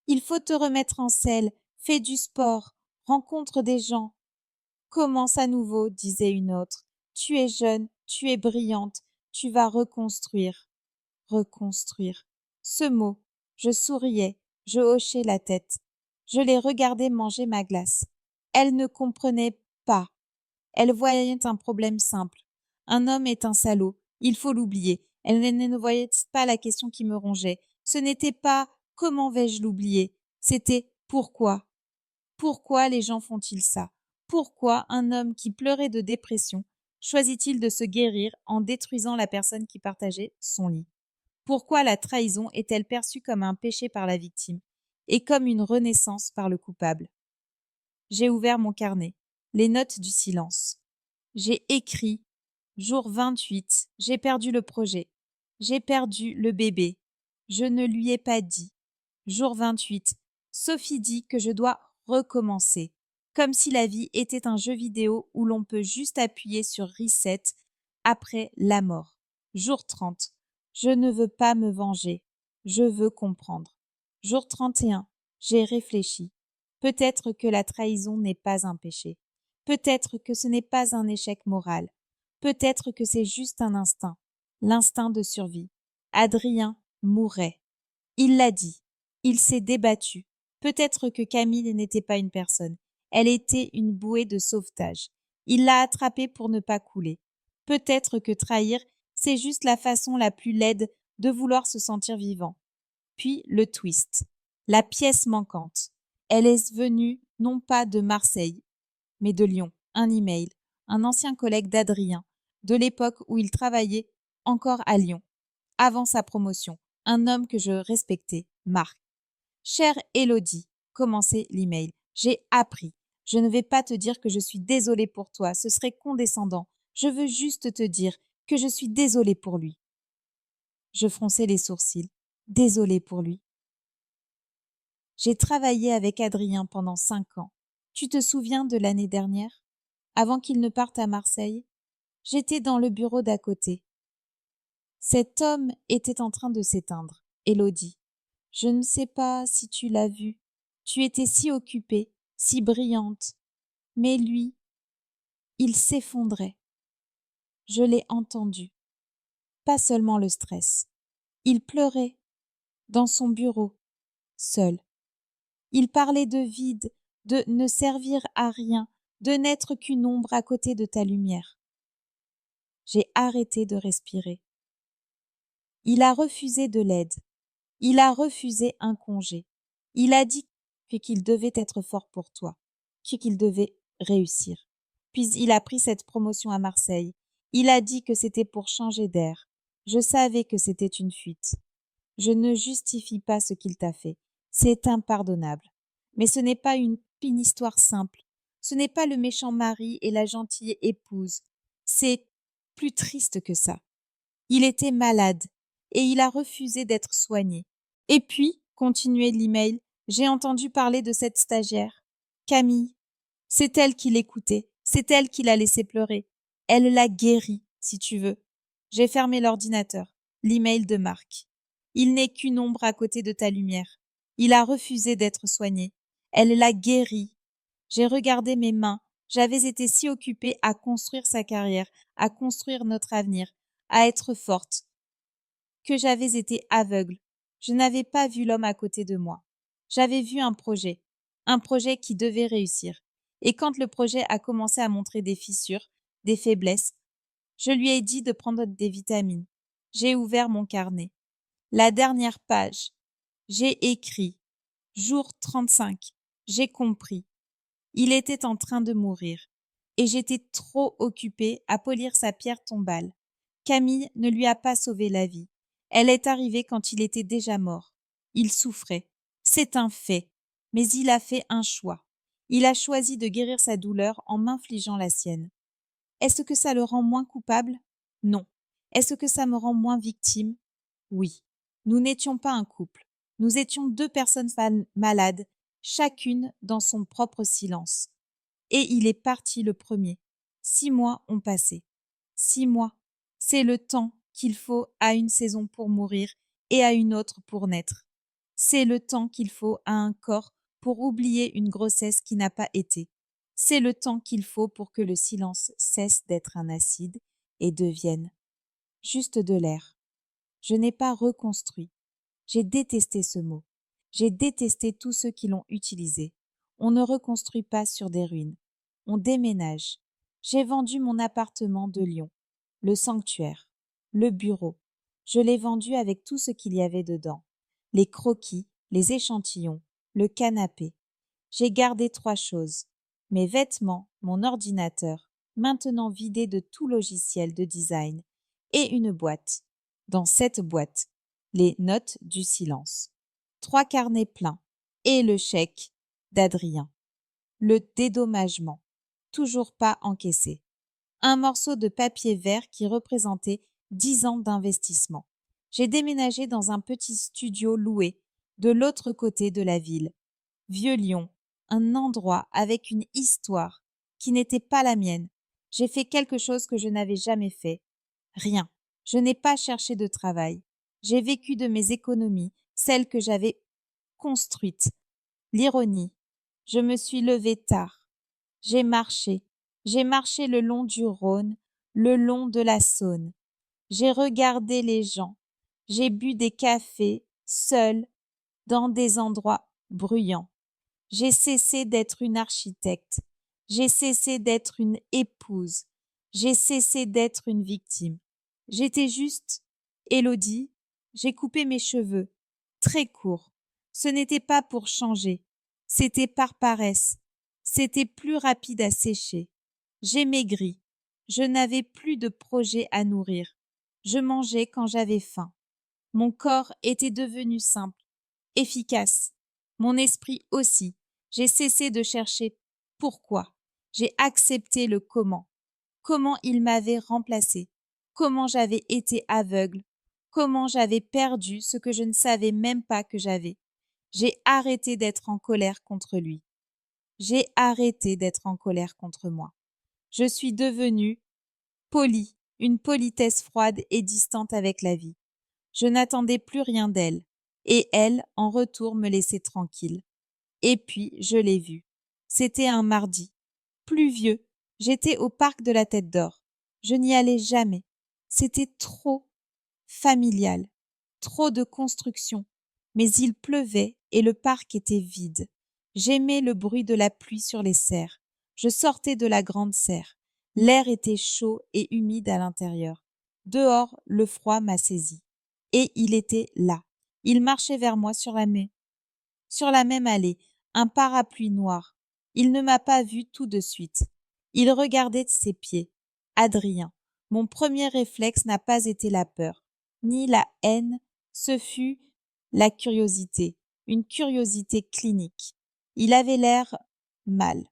Il faut te remettre en selle, fais du sport, rencontre des gens. Commence à nouveau, disait une autre. Tu es jeune, tu es brillante, tu vas reconstruire. Reconstruire. Ce mot, je souriais, je hochais la tête. Je les regardais manger ma glace. Elles ne comprenaient pas. Elles voyaient un problème simple. Un homme est un salaud, il faut l'oublier. Elles ne voyaient pas la question qui me rongeait. Ce n'était pas comment vais-je l'oublier, c'était pourquoi. Pourquoi les gens font-ils ça? Pourquoi un homme qui pleurait de dépression choisit-il de se guérir en détruisant la personne qui partageait son lit? Pourquoi la trahison est-elle perçue comme un péché par la victime et comme une renaissance par le coupable? J'ai ouvert mon carnet, les notes du silence. J'ai écrit jour 28, j'ai perdu le projet. J'ai perdu le bébé. Je ne lui ai pas dit. Jour 28, Sophie dit que je dois recommencer. Comme si la vie était un jeu vidéo où l'on peut juste appuyer sur reset après la mort. Jour 30, je ne veux pas me venger. Je veux comprendre. Jour 31, j'ai réfléchi. Peut-être que la trahison n'est pas un péché. Peut-être que ce n'est pas un échec moral. Peut-être que c'est juste un instinct, l'instinct de survie. Adrien mourait. Il l'a dit. Il s'est débattu. Peut-être que Camille n'était pas une personne. Elle était une bouée de sauvetage. Il l'a attrapée pour ne pas couler. Peut-être que trahir, c'est juste la façon la plus laide de vouloir se sentir vivant. Puis le twist. La pièce manquante. Elle est venue non pas de Marseille, mais de Lyon. Un email. Un ancien collègue d'Adrien, de l'époque où il travaillait encore à Lyon, avant sa promotion. Un homme que je respectais, Marc. Chère Élodie, commençait l'email. J'ai appris. Je ne vais pas te dire que je suis désolée pour toi, ce serait condescendant. Je veux juste te dire que je suis désolée pour lui. Je fronçai les sourcils. Désolée pour lui. J'ai travaillé avec Adrien pendant 5 ans. Tu te souviens de l'année dernière? Avant qu'il ne parte à Marseille? J'étais dans le bureau d'à côté. Cet homme était en train de s'éteindre. Élodie. Je ne sais pas si tu l'as vu. Tu étais si occupée, si brillante. Mais lui, il s'effondrait. Je l'ai entendu. Pas seulement le stress. Il pleurait. dans son bureau, seul. Il parlait de vide, de ne servir à rien, de n'être qu'une ombre à côté de ta lumière. J'ai arrêté de respirer. Il a refusé de l'aide. Il a refusé un congé. Il a dit qu'il devait être fort pour toi, qu'il devait réussir. Puis il a pris cette promotion à Marseille. Il a dit que c'était pour changer d'air. Je savais que c'était une fuite. Je ne justifie pas ce qu'il t'a fait. C'est impardonnable. Mais ce n'est pas une histoire simple. Ce n'est pas le méchant mari et la gentille épouse. C'est plus triste que ça. Il était malade et il a refusé d'être soigné. Et puis, continuait l'email, j'ai entendu parler de cette stagiaire. Camille. C'est elle qui l'écoutait. C'est elle qui l'a laissé pleurer. Elle l'a guéri, si tu veux. J'ai fermé l'ordinateur. L'email de Marc. Il n'est qu'une ombre à côté de ta lumière. Il a refusé d'être soigné. Elle l'a guéri. J'ai regardé mes mains. J'avais été si occupée à construire sa carrière, à construire notre avenir, à être forte, que j'avais été aveugle. Je n'avais pas vu l'homme à côté de moi. J'avais vu un projet qui devait réussir. Et quand le projet a commencé à montrer des fissures, des faiblesses, je lui ai dit de prendre des vitamines. J'ai ouvert mon carnet. La dernière page. J'ai écrit. Jour 35. J'ai compris. Il était en train de mourir. Et j'étais trop occupée à polir sa pierre tombale. Camille ne lui a pas sauvé la vie. Elle est arrivée quand il était déjà mort. Il souffrait. C'est un fait. Mais il a fait un choix. Il a choisi de guérir sa douleur en m'infligeant la sienne. Est-ce que ça le rend moins coupable? Non. Est-ce que ça me rend moins victime? Oui. Nous n'étions pas un couple. Nous étions deux personnes malades, chacune dans son propre silence. Et il est parti le premier. 6 mois ont passé. 6 mois. C'est le temps qu'il faut à une saison pour mourir et à une autre pour naître. C'est le temps qu'il faut à un corps pour oublier une grossesse qui n'a pas été. C'est le temps qu'il faut pour que le silence cesse d'être un acide et devienne juste de l'air. Je n'ai pas reconstruit. J'ai détesté ce mot. J'ai détesté tous ceux qui l'ont utilisé. On ne reconstruit pas sur des ruines. On déménage. J'ai vendu mon appartement de Lyon, le sanctuaire, le bureau. Je l'ai vendu avec tout ce qu'il y avait dedans. Les croquis, les échantillons, le canapé. J'ai gardé 3 choses. Mes vêtements, mon ordinateur, maintenant vidé de tout logiciel de design, et une boîte. Dans cette boîte, les notes du silence. 3 carnets pleins et le chèque d'Adrien. Le dédommagement, toujours pas encaissé. Un morceau de papier vert qui représentait 10 ans d'investissement. J'ai déménagé dans un petit studio loué de l'autre côté de la ville. Vieux Lyon, un endroit avec une histoire qui n'était pas la mienne. J'ai fait quelque chose que je n'avais jamais fait. Rien. Je n'ai pas cherché de travail. J'ai vécu de mes économies, celles que j'avais construites. L'ironie. Je me suis levée tard. J'ai marché. J'ai marché le long du Rhône, le long de la Saône. J'ai regardé les gens. J'ai bu des cafés, seule, dans des endroits bruyants. J'ai cessé d'être une architecte. J'ai cessé d'être une épouse. J'ai cessé d'être une victime. J'étais juste Élodie. J'ai coupé mes cheveux, très courts. Ce n'était pas pour changer. C'était par paresse. C'était plus rapide à sécher. J'ai maigri. Je n'avais plus de projet à nourrir. Je mangeais quand j'avais faim. Mon corps était devenu simple, efficace. Mon esprit aussi. J'ai cessé de chercher pourquoi. J'ai accepté le comment. Comment il m'avait remplacé. Comment j'avais été aveugle. Comment j'avais perdu ce que je ne savais même pas que j'avais. J'ai arrêté d'être en colère contre lui. J'ai arrêté d'être en colère contre moi. Je suis devenue polie, une politesse froide et distante avec la vie. Je n'attendais plus rien d'elle, et elle, en retour, me laissait tranquille. Et puis, je l'ai vue. C'était un mardi. Pluvieux. J'étais au parc de la Tête d'Or. Je n'y allais jamais. C'était trop familial. Trop de construction. mais il pleuvait et le parc était vide. J'aimais le bruit de la pluie sur les serres. Je sortais de la grande serre. L'air était chaud et humide à l'intérieur. Dehors, le froid m'a saisi. Et il était là. Il marchait vers moi sur la même allée, un parapluie noir. Il ne m'a pas vu tout de suite. Il regardait de ses pieds. Adrien. Mon premier réflexe n'a pas été la peur, ni la haine, ce fut la curiosité, une curiosité clinique. Il avait l'air mal.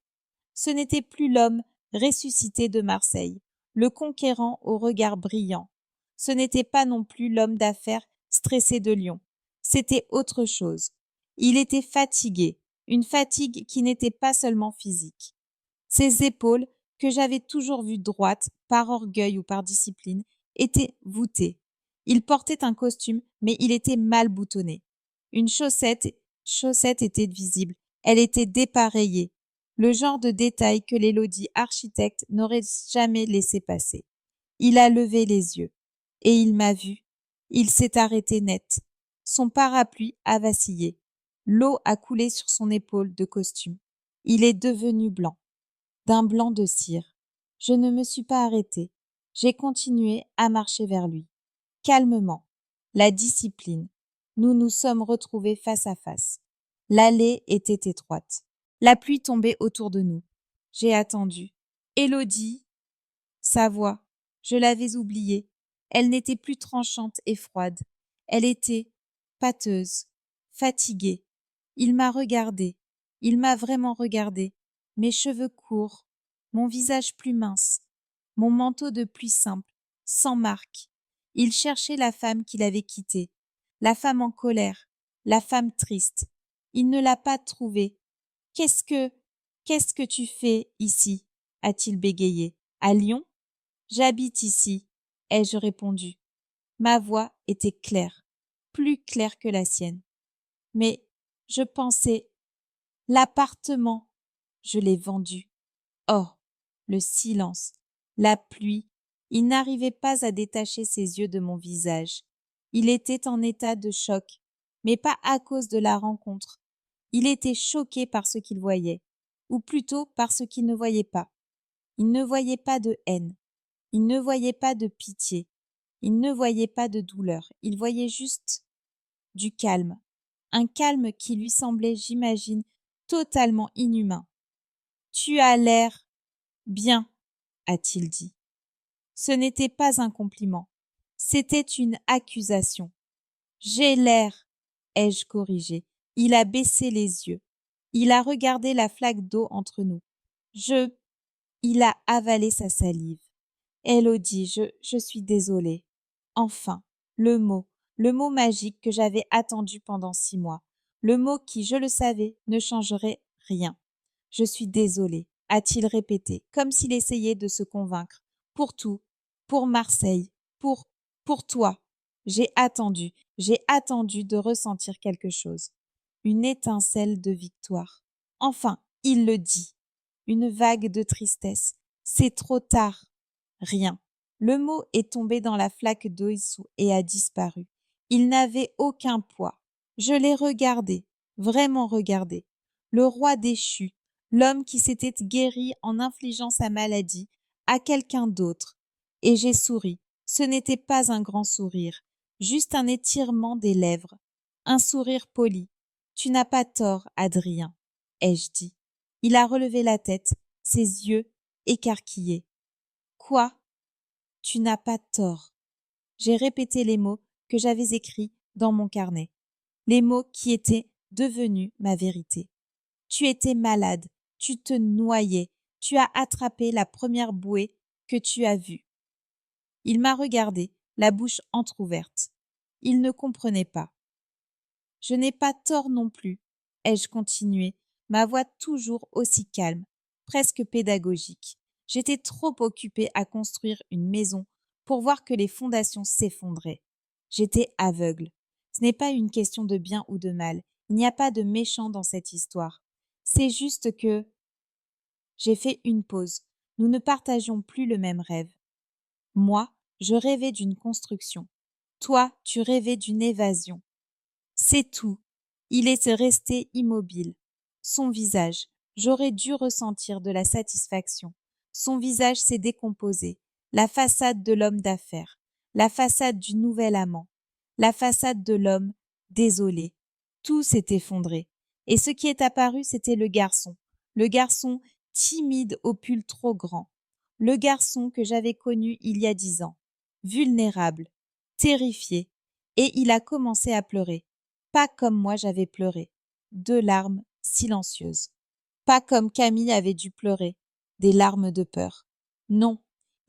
Ce n'était plus l'homme ressuscité de Marseille, le conquérant au regard brillant. Ce n'était pas non plus l'homme d'affaires stressé de Lyon. C'était autre chose. Il était fatigué, une fatigue qui n'était pas seulement physique. Ses épaules, que j'avais toujours vues droites, par orgueil ou par discipline, étaient voûtées. Il portait un costume, mais il était mal boutonné. Une chaussette était visible. Elle était dépareillée. Le genre de détail que l'Élodie architecte n'aurait jamais laissé passer. Il a levé les yeux. Et il m'a vu. Il s'est arrêté net. Son parapluie a vacillé. L'eau a coulé sur son épaule de costume. Il est devenu blanc. D'un blanc de cire. Je ne me suis pas arrêtée. J'ai continué à marcher vers lui. Calmement. La discipline. Nous nous sommes retrouvés face à face. L'allée était étroite. La pluie tombait autour de nous. J'ai attendu. Élodie. Sa voix. Je l'avais oubliée. Elle n'était plus tranchante et froide. Elle était pâteuse, fatiguée. Il m'a regardée. Il m'a vraiment regardée. Mes cheveux courts, mon visage plus mince, mon manteau de pluie simple, sans marque. Il cherchait la femme qu'il avait quittée, la femme en colère, la femme triste. Il ne l'a pas trouvée. Qu'est-ce que tu fais ici? A-t-il bégayé. À Lyon? J'habite ici, ai-je répondu. Ma voix était claire, plus claire que la sienne. Mais je pensais, l'appartement, je l'ai vendu. Oh, le silence, la pluie. Il n'arrivait pas à détacher ses yeux de mon visage. Il était en état de choc, mais pas à cause de la rencontre. Il était choqué par ce qu'il voyait, ou plutôt par ce qu'il ne voyait pas. Il ne voyait pas de haine, il ne voyait pas de pitié, il ne voyait pas de douleur, il voyait juste du calme, un calme qui lui semblait, j'imagine, totalement inhumain. Tu as l'air bien, a-t-il dit. Ce n'était pas un compliment, c'était une accusation. J'ai l'air, ai-je corrigé. Il a baissé les yeux. Il a regardé la flaque d'eau entre nous. Il a avalé sa salive. Élodie, je suis désolée. Enfin, le mot magique que j'avais attendu pendant 6 mois. Le mot qui, je le savais, ne changerait rien. Je suis désolée, a-t-il répété, comme s'il essayait de se convaincre. Pour tout, pour Marseille, pour toi. J'ai attendu de ressentir quelque chose. Une étincelle de victoire. Enfin, il le dit. Une vague de tristesse. C'est trop tard. Rien. Le mot est tombé dans la flaque d'eau et a disparu. Il n'avait aucun poids. Je l'ai regardé, vraiment regardé. Le roi déchu, l'homme qui s'était guéri en infligeant sa maladie à quelqu'un d'autre. Et j'ai souri. Ce n'était pas un grand sourire, juste un étirement des lèvres, un sourire poli. Tu n'as pas tort, Adrien, ai-je dit. Il a relevé la tête, ses yeux écarquillés. Quoi? Tu n'as pas tort. J'ai répété les mots que j'avais écrits dans mon carnet, les mots qui étaient devenus ma vérité. Tu étais malade, tu te noyais, tu as attrapé la première bouée que tu as vue. Il m'a regardé, la bouche entr'ouverte. Il ne comprenait pas. Je n'ai pas tort non plus, ai-je continué, ma voix toujours aussi calme, presque pédagogique. J'étais trop occupée à construire une maison pour voir que les fondations s'effondraient. J'étais aveugle. Ce n'est pas une question de bien ou de mal. Il n'y a pas de méchant dans cette histoire. C'est juste que j'ai fait une pause. Nous ne partagions plus le même rêve. Moi, je rêvais d'une construction. Toi, tu rêvais d'une évasion. C'est tout. Il est resté immobile. Son visage, j'aurais dû ressentir de la satisfaction. Son visage s'est décomposé. La façade de l'homme d'affaires, la façade du nouvel amant, la façade de l'homme désolé. Tout s'est effondré. Et ce qui est apparu, c'était le garçon timide au pull trop grand, le garçon que j'avais connu il y a 10 ans, vulnérable, terrifié, et il a commencé à pleurer. Pas comme moi j'avais pleuré, 2 larmes silencieuses. Pas comme Camille avait dû pleurer, des larmes de peur. Non,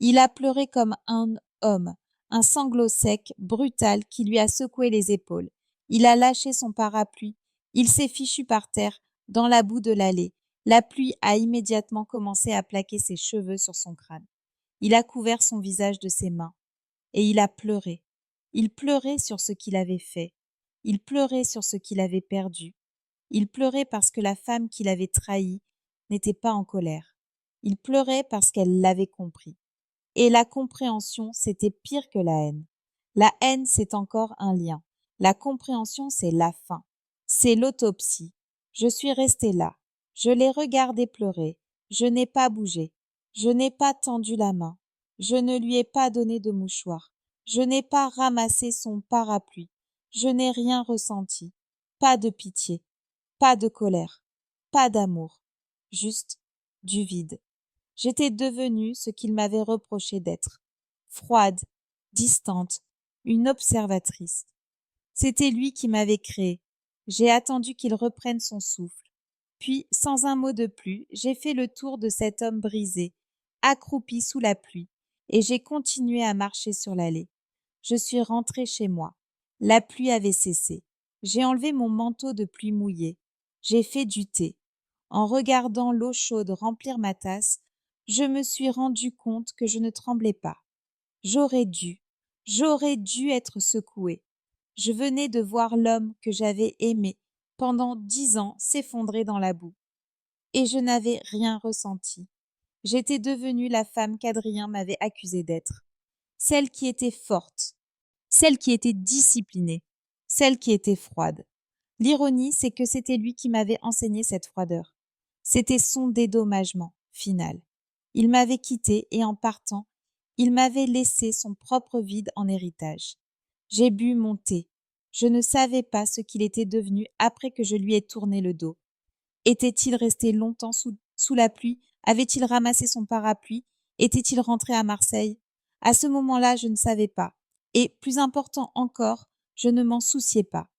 il a pleuré comme un homme, un sanglot sec, brutal, qui lui a secoué les épaules. Il a lâché son parapluie, il s'est fichu par terre, dans la boue de l'allée. La pluie a immédiatement commencé à plaquer ses cheveux sur son crâne. Il a couvert son visage de ses mains, et il a pleuré. Il pleurait sur ce qu'il avait fait. Il pleurait sur ce qu'il avait perdu. Il pleurait parce que la femme qu'il avait trahie n'était pas en colère. Il pleurait parce qu'elle l'avait compris. Et la compréhension, c'était pire que la haine. La haine, c'est encore un lien. La compréhension, c'est la fin. C'est l'autopsie. Je suis restée là. Je l'ai regardé pleurer. Je n'ai pas bougé. Je n'ai pas tendu la main. Je ne lui ai pas donné de mouchoir. Je n'ai pas ramassé son parapluie. Je n'ai rien ressenti. Pas de pitié. Pas de colère. Pas d'amour. Juste du vide. J'étais devenue ce qu'il m'avait reproché d'être. Froide, distante, une observatrice. C'était lui qui m'avait créée. J'ai attendu qu'il reprenne son souffle. Puis, sans un mot de plus, j'ai fait le tour de cet homme brisé, accroupi sous la pluie, et j'ai continué à marcher sur l'allée. Je suis rentrée chez moi. La pluie avait cessé. J'ai enlevé mon manteau de pluie mouillé. J'ai fait du thé. En regardant l'eau chaude remplir ma tasse, je me suis rendu compte que je ne tremblais pas. J'aurais dû être secouée. Je venais de voir l'homme que j'avais aimé pendant 10 ans s'effondrer dans la boue. Et je n'avais rien ressenti. J'étais devenue la femme qu'Adrien m'avait accusée d'être. Celle qui était forte, celle qui était disciplinée, celle qui était froide. L'ironie, c'est que c'était lui qui m'avait enseigné cette froideur. C'était son dédommagement final. Il m'avait quittée et en partant, il m'avait laissé son propre vide en héritage. J'ai bu mon thé. Je ne savais pas ce qu'il était devenu après que je lui ai tourné le dos. Était-il resté longtemps sous la pluie? Avait-il ramassé son parapluie? Était-il rentré à Marseille? À ce moment-là, je ne savais pas. Et, plus important encore, je ne m'en souciais pas.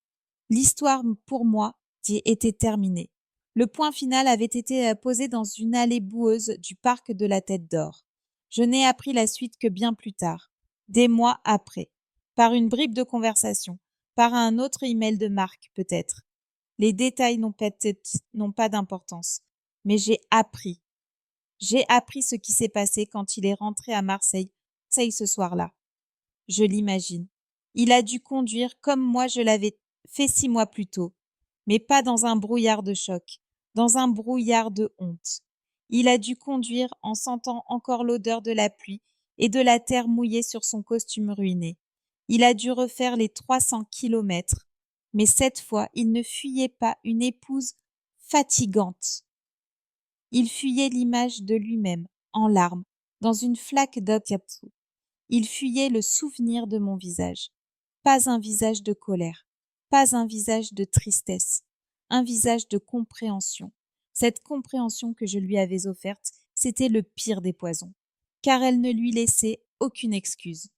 L'histoire, pour moi, était terminée. Le point final avait été posé dans une allée boueuse du parc de la Tête d'Or. Je n'ai appris la suite que bien plus tard, des mois après, par une bribe de conversation, par un autre email de Marc peut-être. Les détails n'ont pas d'importance, mais j'ai appris. J'ai appris ce qui s'est passé quand il est rentré à Marseille ce soir-là. Je l'imagine. Il a dû conduire comme moi je l'avais fait 6 mois plus tôt, mais pas dans un brouillard de choc, dans un brouillard de honte. Il a dû conduire en sentant encore l'odeur de la pluie et de la terre mouillée sur son costume ruiné. Il a dû refaire les 300 kilomètres, mais cette fois, il ne fuyait pas une épouse fatigante. Il fuyait l'image de lui-même, en larmes, dans une flaque d'opiato. Il fuyait le souvenir de mon visage. Pas un visage de colère, pas un visage de tristesse, un visage de compréhension. Cette compréhension que je lui avais offerte, c'était le pire des poisons, car elle ne lui laissait aucune excuse.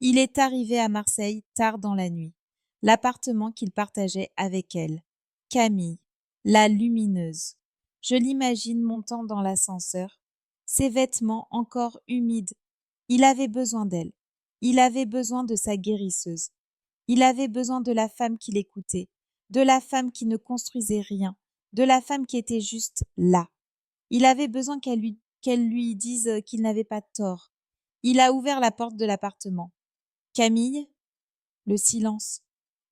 Il est arrivé à Marseille tard dans la nuit. L'appartement qu'il partageait avec elle. Camille, la lumineuse. Je l'imagine montant dans l'ascenseur, ses vêtements encore humides. Il avait besoin d'elle. Il avait besoin de sa guérisseuse. Il avait besoin de la femme qui l'écoutait, de la femme qui ne construisait rien, de la femme qui était juste là. Il avait besoin qu'elle lui dise qu'il n'avait pas tort. Il a ouvert la porte de l'appartement. Camille, le silence.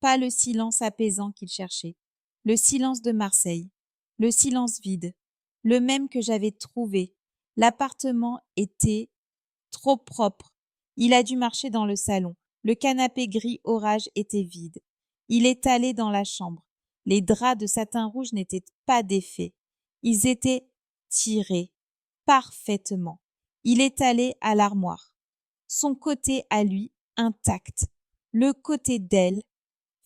Pas le silence apaisant qu'il cherchait. Le silence de Marseille. Le silence vide. Le même que j'avais trouvé. L'appartement était trop propre. Il a dû marcher dans le salon. Le canapé gris orage était vide. Il est allé dans la chambre. Les draps de satin rouge n'étaient pas défaits. Ils étaient tirés parfaitement. Il est allé à l'armoire. Son côté à lui, intact. Le côté d'elle,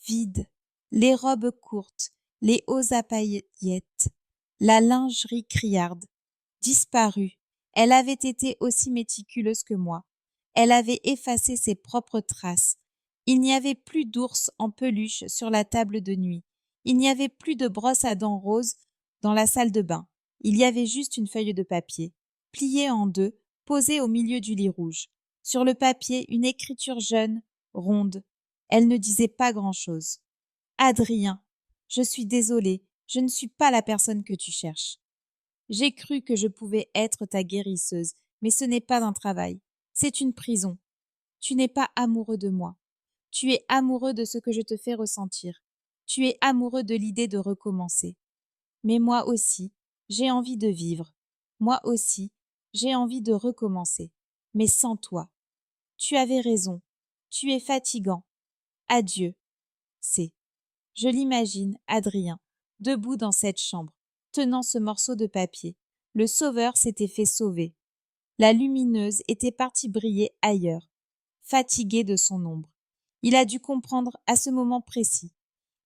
vide. Les robes courtes, les hauts à paillettes, la lingerie criarde, disparue. Elle avait été aussi méticuleuse que moi. Elle avait effacé ses propres traces. Il n'y avait plus d'ours en peluche sur la table de nuit. Il n'y avait plus de brosse à dents rose dans la salle de bain. Il y avait juste une feuille de papier, pliée en deux, posée au milieu du lit rouge. Sur le papier, une écriture jeune, ronde. Elle ne disait pas grand-chose. Adrien, je suis désolée, je ne suis pas la personne que tu cherches. J'ai cru que je pouvais être ta guérisseuse, mais ce n'est pas un travail. C'est une prison. Tu n'es pas amoureux de moi. Tu es amoureux de ce que je te fais ressentir. Tu es amoureux de l'idée de recommencer. Mais moi aussi, j'ai envie de vivre. Moi aussi, j'ai envie de recommencer. Mais sans toi. Tu avais raison. Tu es fatigant. Adieu. C'est. Je l'imagine, Adrien, debout dans cette chambre, tenant ce morceau de papier. Le sauveur s'était fait sauver. La lumineuse était partie briller ailleurs, fatiguée de son ombre. Il a dû comprendre à ce moment précis.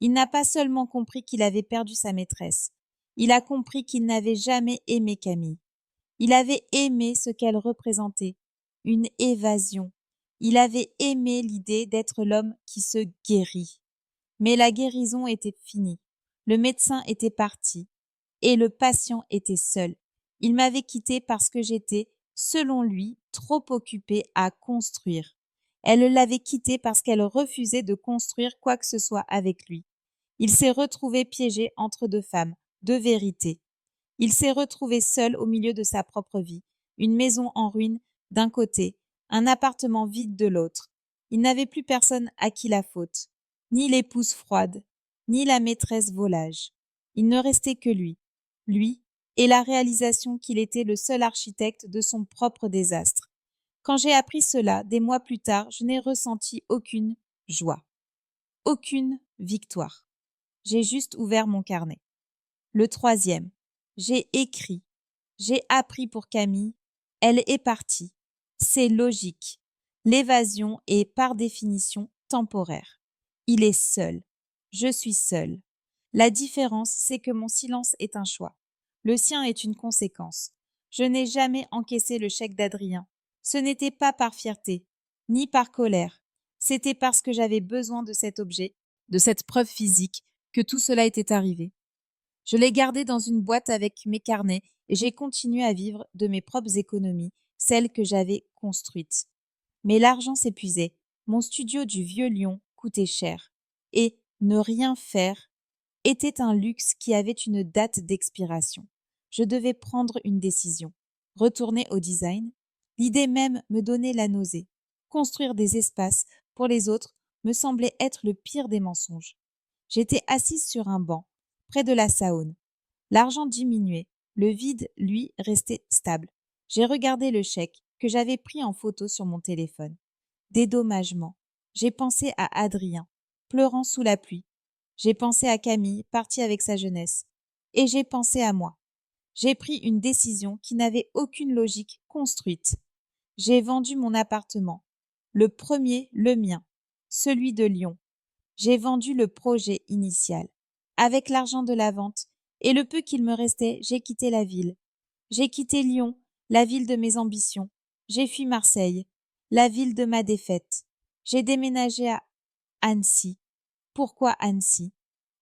Il n'a pas seulement compris qu'il avait perdu sa maîtresse. Il a compris qu'il n'avait jamais aimé Camille. Il avait aimé ce qu'elle représentait, une évasion. Il avait aimé l'idée d'être l'homme qui se guérit. Mais la guérison était finie. Le médecin était parti et le patient était seul. Il m'avait quitté parce que j'étais, selon lui, trop occupée à construire. Elle l'avait quitté parce qu'elle refusait de construire quoi que ce soit avec lui. Il s'est retrouvé piégé entre deux femmes, deux vérités. Il s'est retrouvé seul au milieu de sa propre vie, une maison en ruine d'un côté, un appartement vide de l'autre. Il n'avait plus personne à qui la faute, ni l'épouse froide, ni la maîtresse volage. Il ne restait que lui et la réalisation qu'il était le seul architecte de son propre désastre. Quand j'ai appris cela, des mois plus tard, je n'ai ressenti aucune joie, aucune victoire. J'ai juste ouvert mon carnet. Le troisième. J'ai écrit. J'ai appris pour Camille. Elle est partie. C'est logique. L'évasion est par définition temporaire. Il est seul. Je suis seule. La différence, c'est que mon silence est un choix. Le sien est une conséquence. Je n'ai jamais encaissé le chèque d'Adrien. Ce n'était pas par fierté, ni par colère. C'était parce que j'avais besoin de cet objet, de cette preuve physique, que tout cela était arrivé. Je l'ai gardé dans une boîte avec mes carnets et j'ai continué à vivre de mes propres économies, celles que j'avais construites. Mais l'argent s'épuisait. Mon studio du Vieux Lyon coûtait cher. Et ne rien faire était un luxe qui avait une date d'expiration. Je devais prendre une décision. Retourner au design. L'idée même me donnait la nausée. Construire des espaces pour les autres me semblait être le pire des mensonges. J'étais assise sur un banc, près de la Saône. L'argent diminuait. Le vide, lui, restait stable. J'ai regardé le chèque que j'avais pris en photo sur mon téléphone. Dédommagement. J'ai pensé à Adrien, pleurant sous la pluie. J'ai pensé à Camille, partie avec sa jeunesse. Et j'ai pensé à moi. J'ai pris une décision qui n'avait aucune logique construite. J'ai vendu mon appartement. Le premier, le mien. Celui de Lyon. J'ai vendu le projet initial. Avec l'argent de la vente et le peu qu'il me restait, j'ai quitté la ville. J'ai quitté Lyon, la ville de mes ambitions. J'ai fui Marseille, la ville de ma défaite. J'ai déménagé à Annecy. Pourquoi Annecy?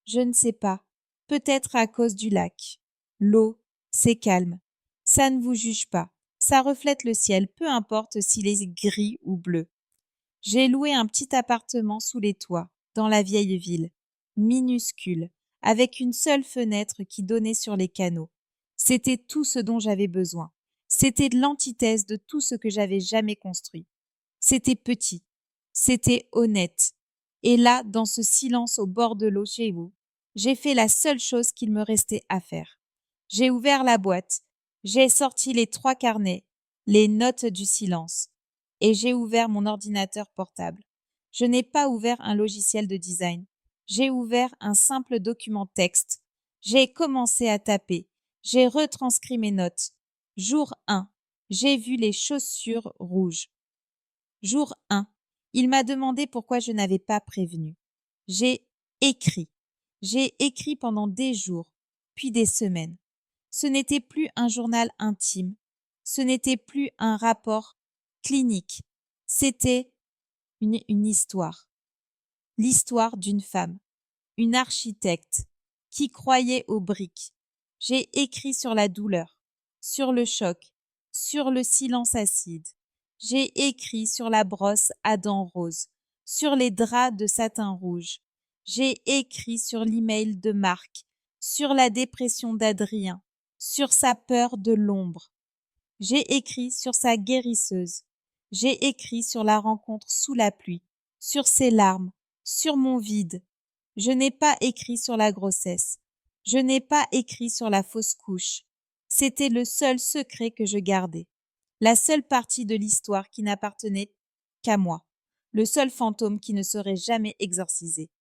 Je ne sais pas. Peut-être à cause du lac. L'eau, c'est calme. Ça ne vous juge pas. Ça reflète le ciel, peu importe s'il est gris ou bleu. J'ai loué un petit appartement sous les toits, dans la vieille ville, minuscule, avec une seule fenêtre qui donnait sur les canaux. C'était tout ce dont j'avais besoin. C'était l'antithèse de tout ce que j'avais jamais construit. C'était petit. C'était honnête. Et là, dans ce silence au bord de l'eau chez vous, j'ai fait la seule chose qu'il me restait à faire. J'ai ouvert la boîte. J'ai sorti les 3 carnets, les notes du silence. Et j'ai ouvert mon ordinateur portable. Je n'ai pas ouvert un logiciel de design. J'ai ouvert un simple document texte. J'ai commencé à taper. J'ai retranscrit mes notes. Jour 1. J'ai vu les chaussures rouges. Jour 1. Il m'a demandé pourquoi je n'avais pas prévenu. J'ai écrit. J'ai écrit pendant des jours, puis des semaines. Ce n'était plus un journal intime. Ce n'était plus un rapport clinique. C'était une histoire. L'histoire d'une femme, une architecte, qui croyait aux briques. J'ai écrit sur la douleur, sur le choc, sur le silence acide. J'ai écrit sur la brosse à dents roses, sur les draps de satin rouge. J'ai écrit sur l'email de Marc, sur la dépression d'Adrien, sur sa peur de l'ombre. J'ai écrit sur sa guérisseuse. J'ai écrit sur la rencontre sous la pluie, sur ses larmes, sur mon vide. Je n'ai pas écrit sur la grossesse. Je n'ai pas écrit sur la fausse couche. C'était le seul secret que je gardais. La seule partie de l'histoire qui n'appartenait qu'à moi. Le seul fantôme qui ne serait jamais exorcisé.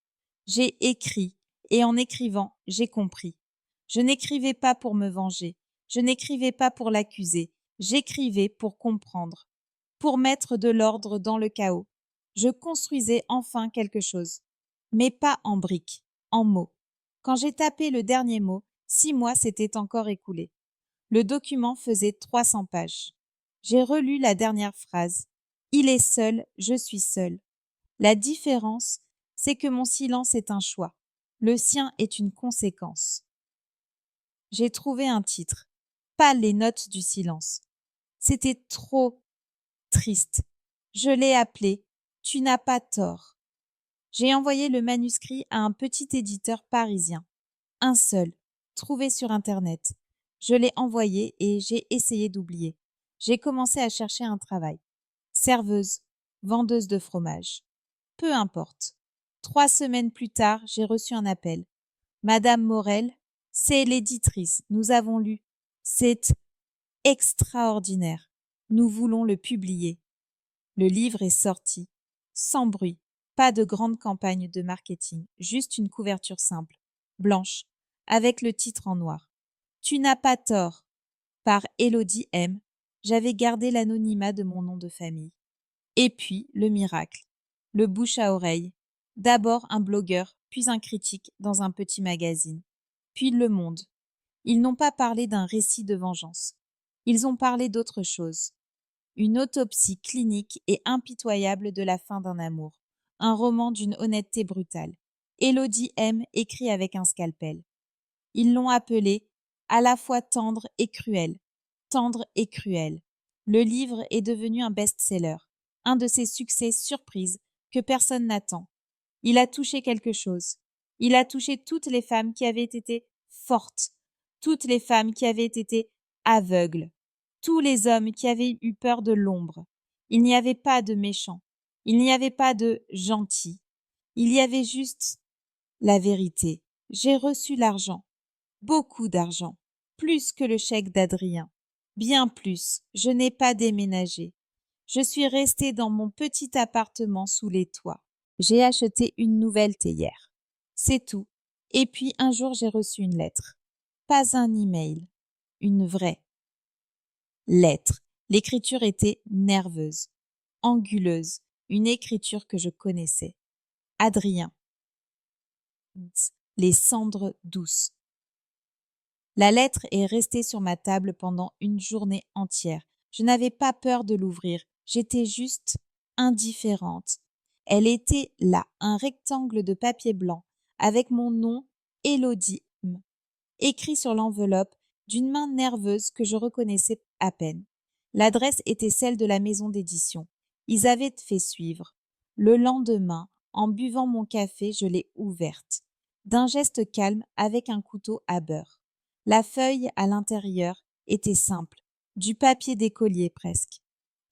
J'ai écrit, et en écrivant, j'ai compris. Je n'écrivais pas pour me venger. Je n'écrivais pas pour l'accuser. J'écrivais pour comprendre, pour mettre de l'ordre dans le chaos. Je construisais enfin quelque chose, mais pas en briques, en mots. Quand j'ai tapé le dernier mot, 6 mois s'étaient encore écoulés. Le document faisait 300 pages. J'ai relu la dernière phrase. Il est seul, je suis seul. La différence, c'est que mon silence est un choix. Le sien est une conséquence. J'ai trouvé un titre, pas les notes du silence. C'était trop triste. Je l'ai appelé « Tu n'as pas tort ». J'ai envoyé le manuscrit à un petit éditeur parisien. Un seul, trouvé sur Internet. Je l'ai envoyé et j'ai essayé d'oublier. J'ai commencé à chercher un travail. Serveuse, vendeuse de fromage. Peu importe. 3 semaines plus tard, j'ai reçu un appel. Madame Morel, c'est l'éditrice. Nous avons lu. C'est extraordinaire. Nous voulons le publier. Le livre est sorti. Sans bruit. Pas de grande campagne de marketing. Juste une couverture simple. Blanche. Avec le titre en noir. Tu n'as pas tort. Par Élodie M. J'avais gardé l'anonymat de mon nom de famille. Et puis, le miracle. Le bouche à oreille. D'abord un blogueur, puis un critique dans un petit magazine. Puis Le Monde. Ils n'ont pas parlé d'un récit de vengeance. Ils ont parlé d'autre chose. Une autopsie clinique et impitoyable de la fin d'un amour. Un roman d'une honnêteté brutale. Élodie M. écrit avec un scalpel. Ils l'ont appelé « à la fois tendre et cruel ». Tendre et cruel. Le livre est devenu un best-seller. Un de ces succès surprises que personne n'attend. Il a touché quelque chose. Il a touché toutes les femmes qui avaient été fortes, toutes les femmes qui avaient été aveugles, tous les hommes qui avaient eu peur de l'ombre. Il n'y avait pas de méchants, il n'y avait pas de gentils, il y avait juste la vérité. J'ai reçu l'argent, beaucoup d'argent, plus que le chèque d'Adrien, bien plus. Je n'ai pas déménagé. Je suis restée dans mon petit appartement sous les toits. J'ai acheté une nouvelle théière. C'est tout. Et puis un jour j'ai reçu une lettre. Pas un email. Une vraie lettre. L'écriture était nerveuse, anguleuse, une écriture que je connaissais. Adrien. Les cendres douces. La lettre est restée sur ma table pendant une journée entière. Je n'avais pas peur de l'ouvrir. J'étais juste indifférente. Elle était là, un rectangle de papier blanc, avec mon nom, Élodie M, écrit sur l'enveloppe d'une main nerveuse que je reconnaissais à peine. L'adresse était celle de la maison d'édition. Ils avaient fait suivre. Le lendemain, en buvant mon café, je l'ai ouverte. D'un geste calme, avec un couteau à beurre. La feuille à l'intérieur était simple, du papier d'écolier presque.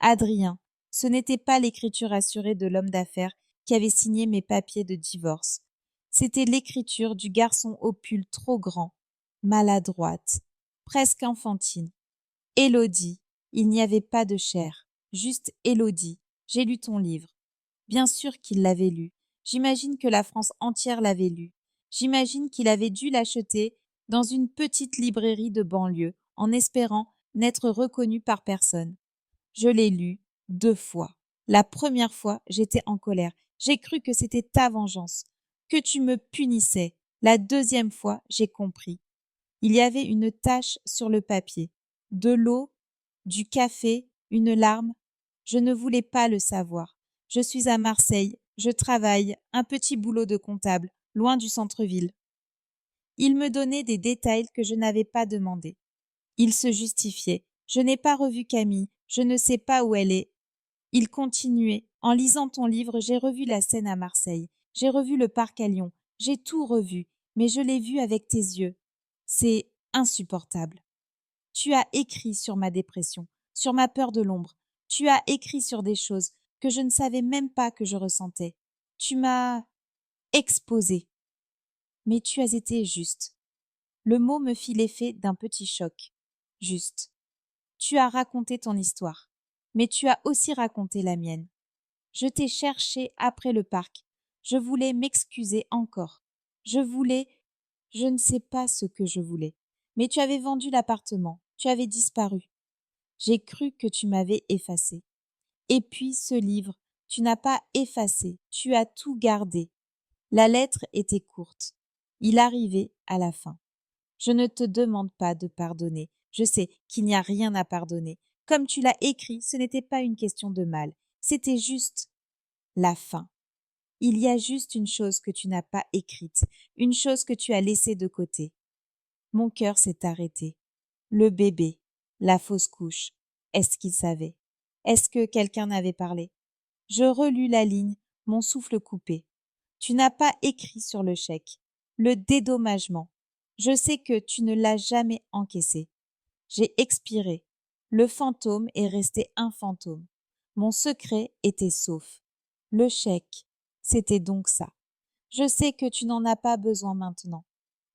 Adrien, ce n'était pas l'écriture assurée de l'homme d'affaires qui avait signé mes papiers de divorce. C'était l'écriture du garçon au pull trop grand, maladroite, presque enfantine. Élodie, il n'y avait pas de chair, juste Élodie, j'ai lu ton livre. Bien sûr qu'il l'avait lu, J'imagine que la France entière l'avait lu. J'imagine qu'il avait dû l'acheter dans une petite librairie de banlieue, en espérant n'être reconnu par personne. Je l'ai lu 2 fois. La première fois, j'étais en colère. J'ai cru que c'était ta vengeance, que tu me punissais. La deuxième fois, j'ai compris. Il y avait une tache sur le papier. De l'eau, du café, une larme. Je ne voulais pas le savoir. Je suis à Marseille, je travaille, un petit boulot de comptable, loin du centre-ville. Il me donnait des détails que je n'avais pas demandés. Il se justifiait. Je n'ai pas revu Camille, je ne sais pas où elle est. Il continuait. En lisant ton livre, j'ai revu la scène à Marseille. J'ai revu le parc à Lyon. J'ai tout revu, mais je l'ai vu avec tes yeux. C'est insupportable. Tu as écrit sur ma dépression, sur ma peur de l'ombre. Tu as écrit sur des choses que je ne savais même pas que je ressentais. Tu m'as exposé. Mais tu as été juste. Le mot me fit l'effet d'un petit choc. Juste. Tu as raconté ton histoire, mais tu as aussi raconté la mienne. Je t'ai cherché après le parc. Je voulais m'excuser encore. Je ne sais pas ce que je voulais. Mais tu avais vendu l'appartement. Tu avais disparu. J'ai cru que tu m'avais effacé. Et puis ce livre, tu n'as pas effacé. Tu as tout gardé. La lettre était courte. Il arrivait à la fin. Je ne te demande pas de pardonner. Je sais qu'il n'y a rien à pardonner. Comme tu l'as écrit, ce n'était pas une question de mal. C'était juste la fin. Il y a juste une chose que tu n'as pas écrite, une chose que tu as laissée de côté. Mon cœur s'est arrêté. Le bébé, la fausse couche. Est-ce qu'il savait? Est-ce que quelqu'un n'avait parlé? Je relus la ligne, mon souffle coupé. Tu n'as pas écrit sur le chèque. Le dédommagement. Je sais que tu ne l'as jamais encaissé. J'ai expiré. Le fantôme est resté un fantôme. Mon secret était sauf. Le chèque, c'était donc ça. Je sais que tu n'en as pas besoin maintenant.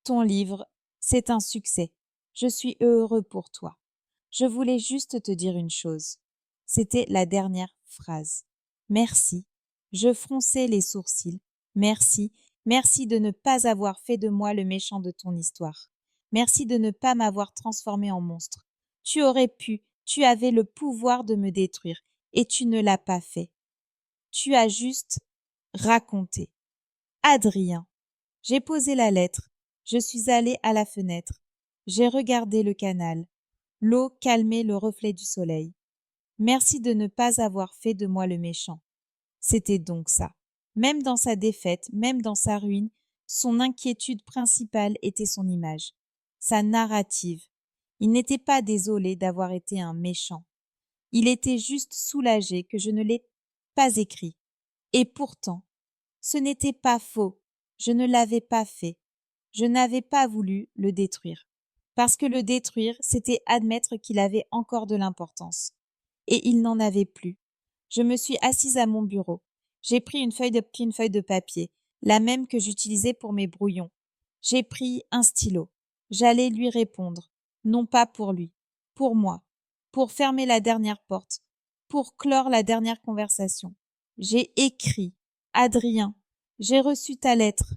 Ton livre, c'est un succès. Je suis heureux pour toi. Je voulais juste te dire une chose. C'était la dernière phrase. Merci. Je fronçai les sourcils. Merci. Merci de ne pas avoir fait de moi le méchant de ton histoire. Merci de ne pas m'avoir transformé en monstre. Tu aurais pu, tu avais le pouvoir de me détruire, et tu ne l'as pas fait. Tu as juste raconté. Adrien. J'ai posé la lettre. Je suis allée à la fenêtre. J'ai regardé le canal. L'eau calmait le reflet du soleil. Merci de ne pas avoir fait de moi le méchant. C'était donc ça. Même dans sa défaite, même dans sa ruine, son inquiétude principale était son image, sa narrative. Il n'était pas désolé d'avoir été un méchant. Il était juste soulagé que je ne l'ai pas écrit. Et pourtant, ce n'était pas faux. Je ne l'avais pas fait. Je n'avais pas voulu le détruire. Parce que le détruire, c'était admettre qu'il avait encore de l'importance. Et il n'en avait plus. Je me suis assise à mon bureau. J'ai pris une feuille de papier, la même que j'utilisais pour mes brouillons. J'ai pris un stylo. J'allais lui répondre. Non pas pour lui, pour moi, pour fermer la dernière porte, pour clore la dernière conversation. J'ai écrit. Adrien, j'ai reçu ta lettre.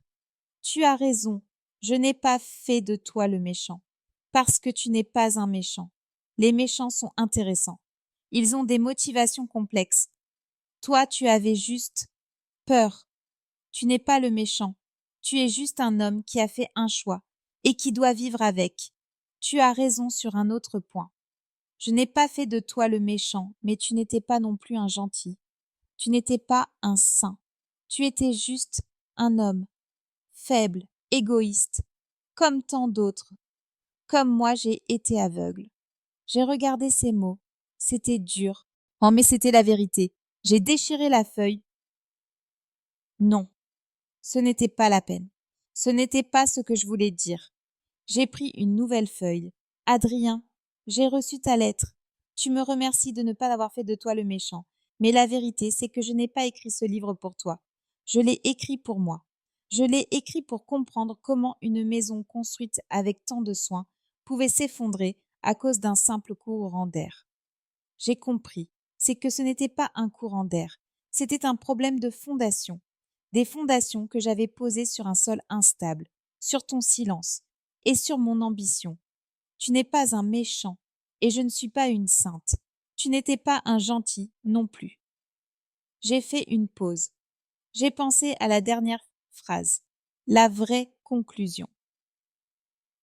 Tu as raison. Je n'ai pas fait de toi le méchant. Parce que tu n'es pas un méchant. Les méchants sont intéressants. Ils ont des motivations complexes. Toi, tu avais juste peur. Tu n'es pas le méchant. Tu es juste un homme qui a fait un choix et qui doit vivre avec. Tu as raison sur un autre point. Je n'ai pas fait de toi le méchant, mais tu n'étais pas non plus un gentil. Tu n'étais pas un saint. Tu étais juste un homme, faible, égoïste, comme tant d'autres. Comme moi, j'ai été aveugle. J'ai regardé ces mots. C'était dur. Oh, mais c'était la vérité. J'ai déchiré la feuille. Non, ce n'était pas la peine. Ce n'était pas ce que je voulais dire. J'ai pris une nouvelle feuille. Adrien, j'ai reçu ta lettre. Tu me remercies de ne pas avoir fait de toi le méchant. Mais la vérité, c'est que je n'ai pas écrit ce livre pour toi. Je l'ai écrit pour moi. Je l'ai écrit pour comprendre comment une maison construite avec tant de soin pouvait s'effondrer à cause d'un simple courant d'air. J'ai compris, c'est que ce n'était pas un courant d'air, c'était un problème de fondation. des fondations que j'avais posées sur un sol instable, sur ton silence et sur mon ambition. Tu n'es pas un méchant et je ne suis pas une sainte. Tu n'étais pas un gentil non plus. J'ai fait une pause. J'ai pensé à la dernière phrase, la vraie conclusion.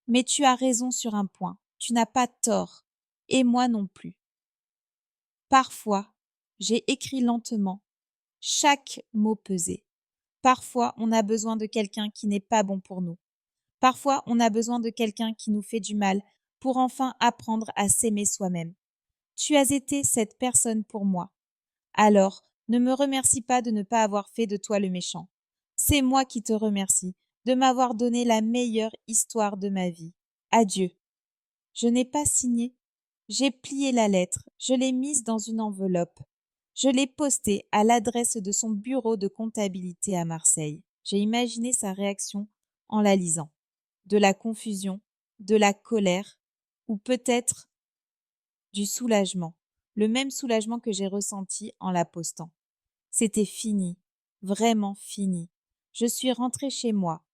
Mais tu as raison sur un point, tu n'as pas tort, et moi non plus. Parfois, j'ai écrit lentement, chaque mot pesé. Parfois, on a besoin de quelqu'un qui n'est pas bon pour nous. Parfois, on a besoin de quelqu'un qui nous fait du mal pour enfin apprendre à s'aimer soi-même. Tu as été cette personne pour moi. Alors, ne me remercie pas de ne pas avoir fait de toi le méchant. C'est moi qui te remercie de m'avoir donné la meilleure histoire de ma vie. Adieu. Je n'ai pas signé. J'ai plié la lettre, je l'ai mise dans une enveloppe. Je l'ai postée à l'adresse de son bureau de comptabilité à Marseille. J'ai imaginé sa réaction en la lisant. De la confusion, de la colère, ou peut-être du soulagement, le même soulagement que j'ai ressenti en la postant. C'était fini, vraiment fini. Je suis rentrée chez moi.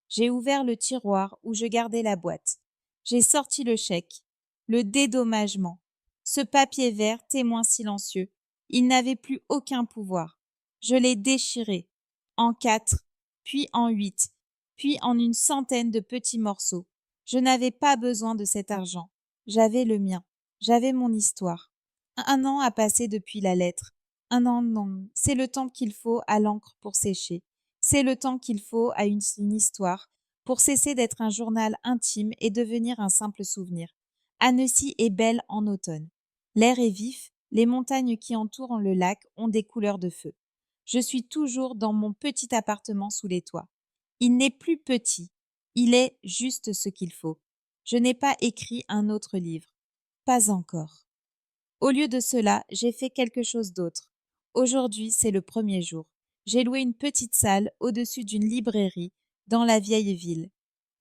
J'ai ouvert le tiroir où je gardais la boîte. J'ai sorti le chèque, le dédommagement. Ce papier vert, témoin silencieux, il n'avait plus aucun pouvoir. Je l'ai déchiré, en 4, puis en 8, puis en une centaine de petits morceaux. Je n'avais pas besoin de cet argent. J'avais le mien. J'avais mon histoire. Un an a passé depuis la lettre. Un an, non. C'est le temps qu'il faut à l'encre pour sécher. C'est le temps qu'il faut à une histoire pour cesser d'être un journal intime et devenir un simple souvenir. Annecy est belle en automne. L'air est vif, les montagnes qui entourent le lac ont des couleurs de feu. Je suis toujours dans mon petit appartement sous les toits. Il n'est plus petit, il est juste ce qu'il faut. Je n'ai pas écrit un autre livre. Pas encore. Au lieu de cela, j'ai fait quelque chose d'autre. Aujourd'hui, c'est le premier jour. J'ai loué une petite salle au-dessus d'une librairie dans la vieille ville.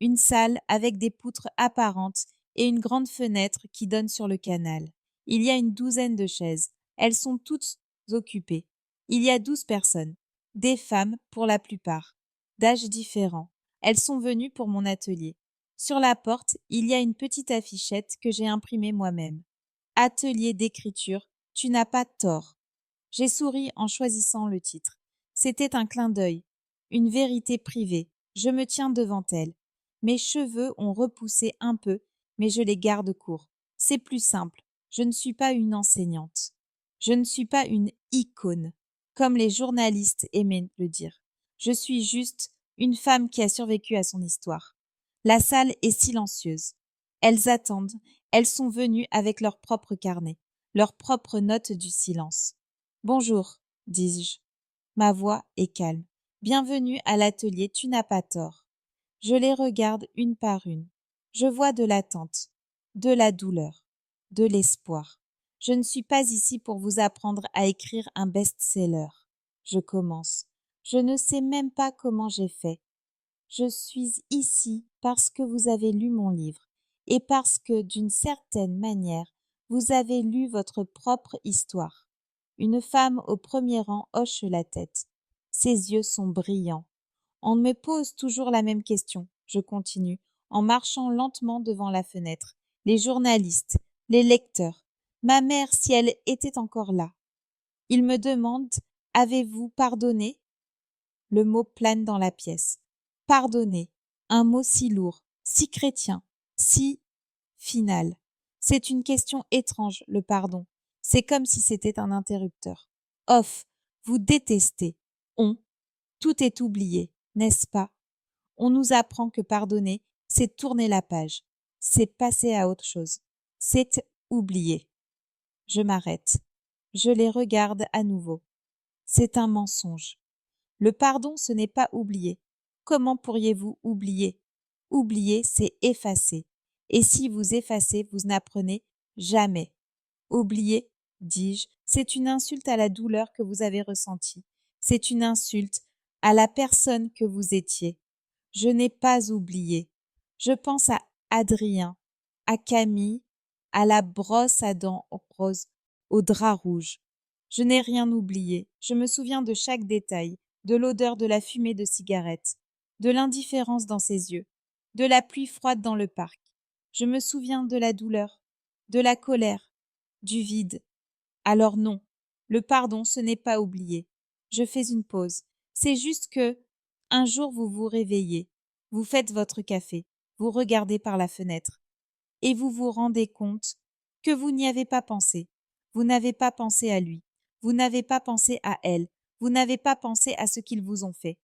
Une salle avec des poutres apparentes et une grande fenêtre qui donne sur le canal. Il y a une douzaine de chaises. Elles sont toutes occupées. Il y a 12 personnes. Des femmes pour la plupart. D'âges différents. Elles sont venues pour mon atelier. Sur la porte, il y a une petite affichette que j'ai imprimée moi-même. Atelier d'écriture, tu n'as pas tort. J'ai souri en choisissant le titre. C'était un clin d'œil, une vérité privée. Je me tiens devant elle. Mes cheveux ont repoussé un peu, mais je les garde courts. C'est plus simple. Je ne suis pas une enseignante. Je ne suis pas une icône, comme les journalistes aimaient le dire. Je suis juste une femme qui a survécu à son histoire. La salle est silencieuse. Elles attendent. Elles sont venues avec leur propre carnet, leurs propres notes du silence. Bonjour, dis-je. Ma voix est calme. Bienvenue à l'atelier, tu n'as pas tort. Je les regarde une par une. Je vois de l'attente, de la douleur, de l'espoir. Je ne suis pas ici pour vous apprendre à écrire un best-seller. Je commence. Je ne sais même pas comment j'ai fait. Je suis ici parce que vous avez lu mon livre et parce que, d'une certaine manière, vous avez lu votre propre histoire. Une femme au premier rang hoche la tête. Ses yeux sont brillants. On me pose toujours la même question, je continue, en marchant lentement devant la fenêtre. Les journalistes, les lecteurs, ma mère si elle était encore là. Ils me demandent, avez-vous pardonné? Le mot plane dans la pièce. Pardonner, un mot si lourd, si chrétien, si final. C'est une question étrange, le pardon. C'est comme si c'était un interrupteur. Off, vous détestez. On, tout est oublié, n'est-ce pas? On nous apprend que pardonner, c'est tourner la page, c'est passer à autre chose, c'est oublier. Je m'arrête. Je les regarde à nouveau. C'est un mensonge. Le pardon, ce n'est pas oublier. Comment pourriez-vous oublier? Oublier, c'est effacer. Et si vous effacez, vous n'apprenez jamais. Oublier, dis-je, c'est une insulte à la douleur que vous avez ressentie. C'est une insulte à la personne que vous étiez. Je n'ai pas oublié. Je pense à Adrien, à Camille, à la brosse à dents rose, au drap rouge. Je n'ai rien oublié. Je me souviens de chaque détail, de l'odeur de la fumée de cigarette, de l'indifférence dans ses yeux, de la pluie froide dans le parc. Je me souviens de la douleur, de la colère, du vide. Alors non, le pardon, ce n'est pas oublier. Je fais une pause. C'est juste que, un jour vous vous réveillez, vous faites votre café, vous regardez par la fenêtre, et vous vous rendez compte que vous n'y avez pas pensé. Vous n'avez pas pensé à lui. Vous n'avez pas pensé à elle. Vous n'avez pas pensé à ce qu'ils vous ont fait.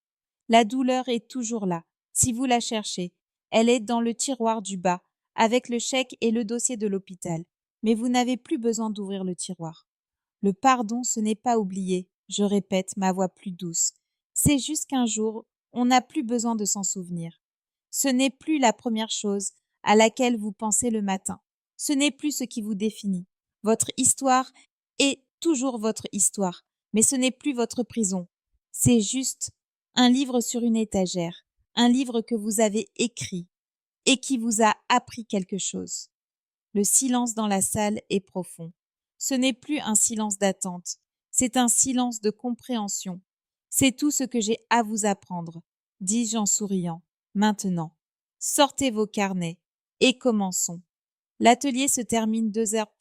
La douleur est toujours là. Si vous la cherchez, elle est dans le tiroir du bas, avec le chèque et le dossier de l'hôpital. Mais vous n'avez plus besoin d'ouvrir le tiroir. Le pardon, ce n'est pas oublier, je répète, ma voix plus douce. C'est juste qu'un jour, on n'a plus besoin de s'en souvenir. Ce n'est plus la première chose à laquelle vous pensez le matin. Ce n'est plus ce qui vous définit. Votre histoire est toujours votre histoire, mais ce n'est plus votre prison. C'est juste un livre sur une étagère, un livre que vous avez écrit et qui vous a appris quelque chose. Le silence dans la salle est profond. Ce n'est plus un silence d'attente, c'est un silence de compréhension. C'est tout ce que j'ai à vous apprendre, dis-je en souriant. Maintenant, sortez vos carnets et commençons. L'atelier se termine 2 heures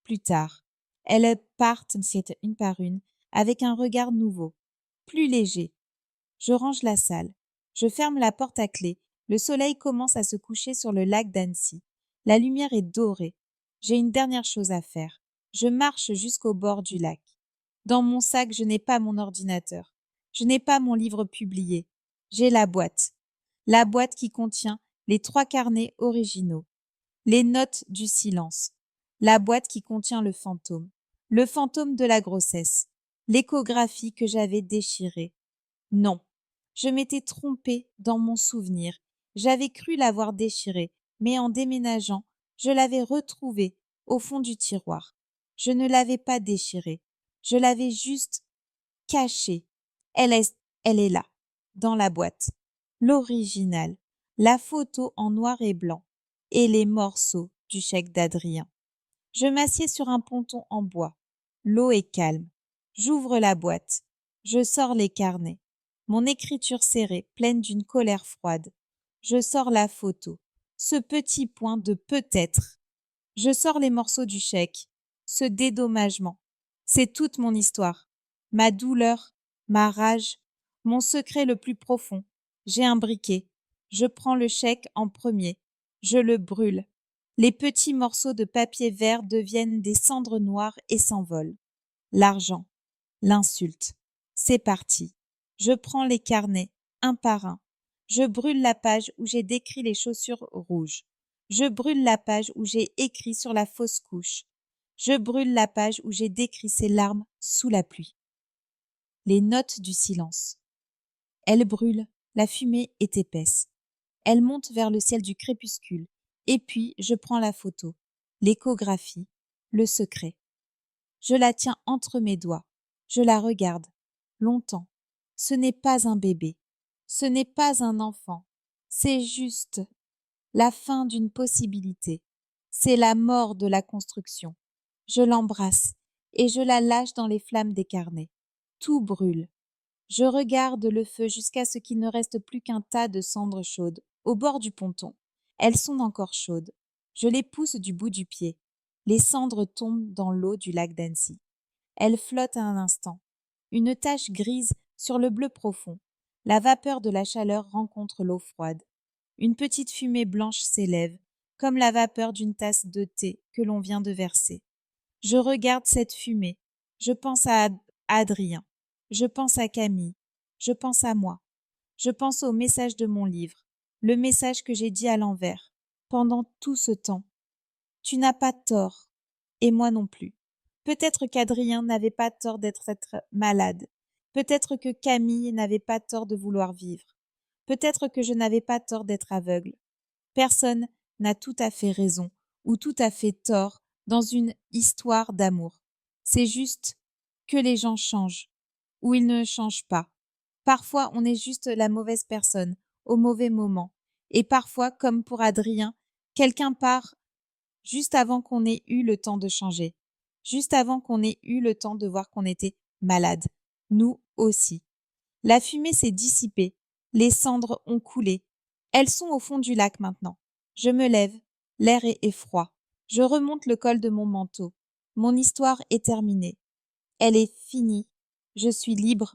plus tard. Elles partent une par une, avec un regard nouveau, plus léger. Je range la salle. Je ferme la porte à clé. Le soleil commence à se coucher sur le lac d'Annecy. La lumière est dorée. J'ai une dernière chose à faire. Je marche jusqu'au bord du lac. Dans mon sac, je n'ai pas mon ordinateur. Je n'ai pas mon livre publié. J'ai la boîte. La boîte qui contient les 3 carnets originaux. Les notes du silence. La boîte qui contient le fantôme. Le fantôme de la grossesse. L'échographie que j'avais déchirée. Non. Je m'étais trompée dans mon souvenir. J'avais cru l'avoir déchirée, mais en déménageant, je l'avais retrouvée au fond du tiroir. Je ne l'avais pas déchirée. Je l'avais juste cachée. Elle est là, dans la boîte. L'original, la photo en noir et blanc, et les morceaux du chèque d'Adrien. Je m'assieds sur un ponton en bois. L'eau est calme. J'ouvre la boîte. Je sors les carnets. Mon écriture serrée, pleine d'une colère froide. Je sors la photo. Ce petit point de peut-être. Je sors les morceaux du chèque. Ce dédommagement. C'est toute mon histoire. Ma douleur, ma rage, mon secret le plus profond. J'ai un briquet. Je prends le chèque en premier. Je le brûle. Les petits morceaux de papier vert deviennent des cendres noires et s'envolent. L'argent, l'insulte. C'est parti. Je prends les carnets, un par un. Je brûle la page où j'ai décrit les chaussures rouges. Je brûle la page où j'ai écrit sur la fausse couche. Je brûle la page où j'ai décrit ses larmes sous la pluie. Les notes du silence. Elles brûlent, la fumée est épaisse. Elle monte vers le ciel du crépuscule. Et puis, je prends la photo, l'échographie, le secret. Je la tiens entre mes doigts. Je la regarde. Longtemps. Ce n'est pas un bébé. Ce n'est pas un enfant. C'est juste la fin d'une possibilité. C'est la mort de la construction. Je l'embrasse et je la lâche dans les flammes des carnets. Tout brûle. Je regarde le feu jusqu'à ce qu'il ne reste plus qu'un tas de cendres chaudes au bord du ponton. Elles sont encore chaudes. Je les pousse du bout du pied. Les cendres tombent dans l'eau du lac d'Annecy. Elles flottent un instant. Une tache grise sur le bleu profond. La vapeur de la chaleur rencontre l'eau froide. Une petite fumée blanche s'élève, comme la vapeur d'une tasse de thé que l'on vient de verser. Je regarde cette fumée. Je pense à Adrien. Je pense à Camille. Je pense à moi. Je pense au message de mon livre, le message que j'ai dit à l'envers, pendant tout ce temps. Tu n'as pas tort, et moi non plus. Peut-être qu'Adrien n'avait pas tort d'être malade. Peut-être que Camille n'avait pas tort de vouloir vivre. Peut-être que je n'avais pas tort d'être aveugle. Personne n'a tout à fait raison ou tout à fait tort dans une histoire d'amour. C'est juste que les gens changent ou ils ne changent pas. Parfois, on est juste la mauvaise personne au mauvais moment. Et parfois, comme pour Adrien, quelqu'un part juste avant qu'on ait eu le temps de changer, juste avant qu'on ait eu le temps de voir qu'on était malade. Nous aussi. La fumée s'est dissipée, les cendres ont coulé. Elles sont au fond du lac maintenant. Je me lève, l'air est froid. Je remonte le col de mon manteau. Mon histoire est terminée. Elle est finie. Je suis libre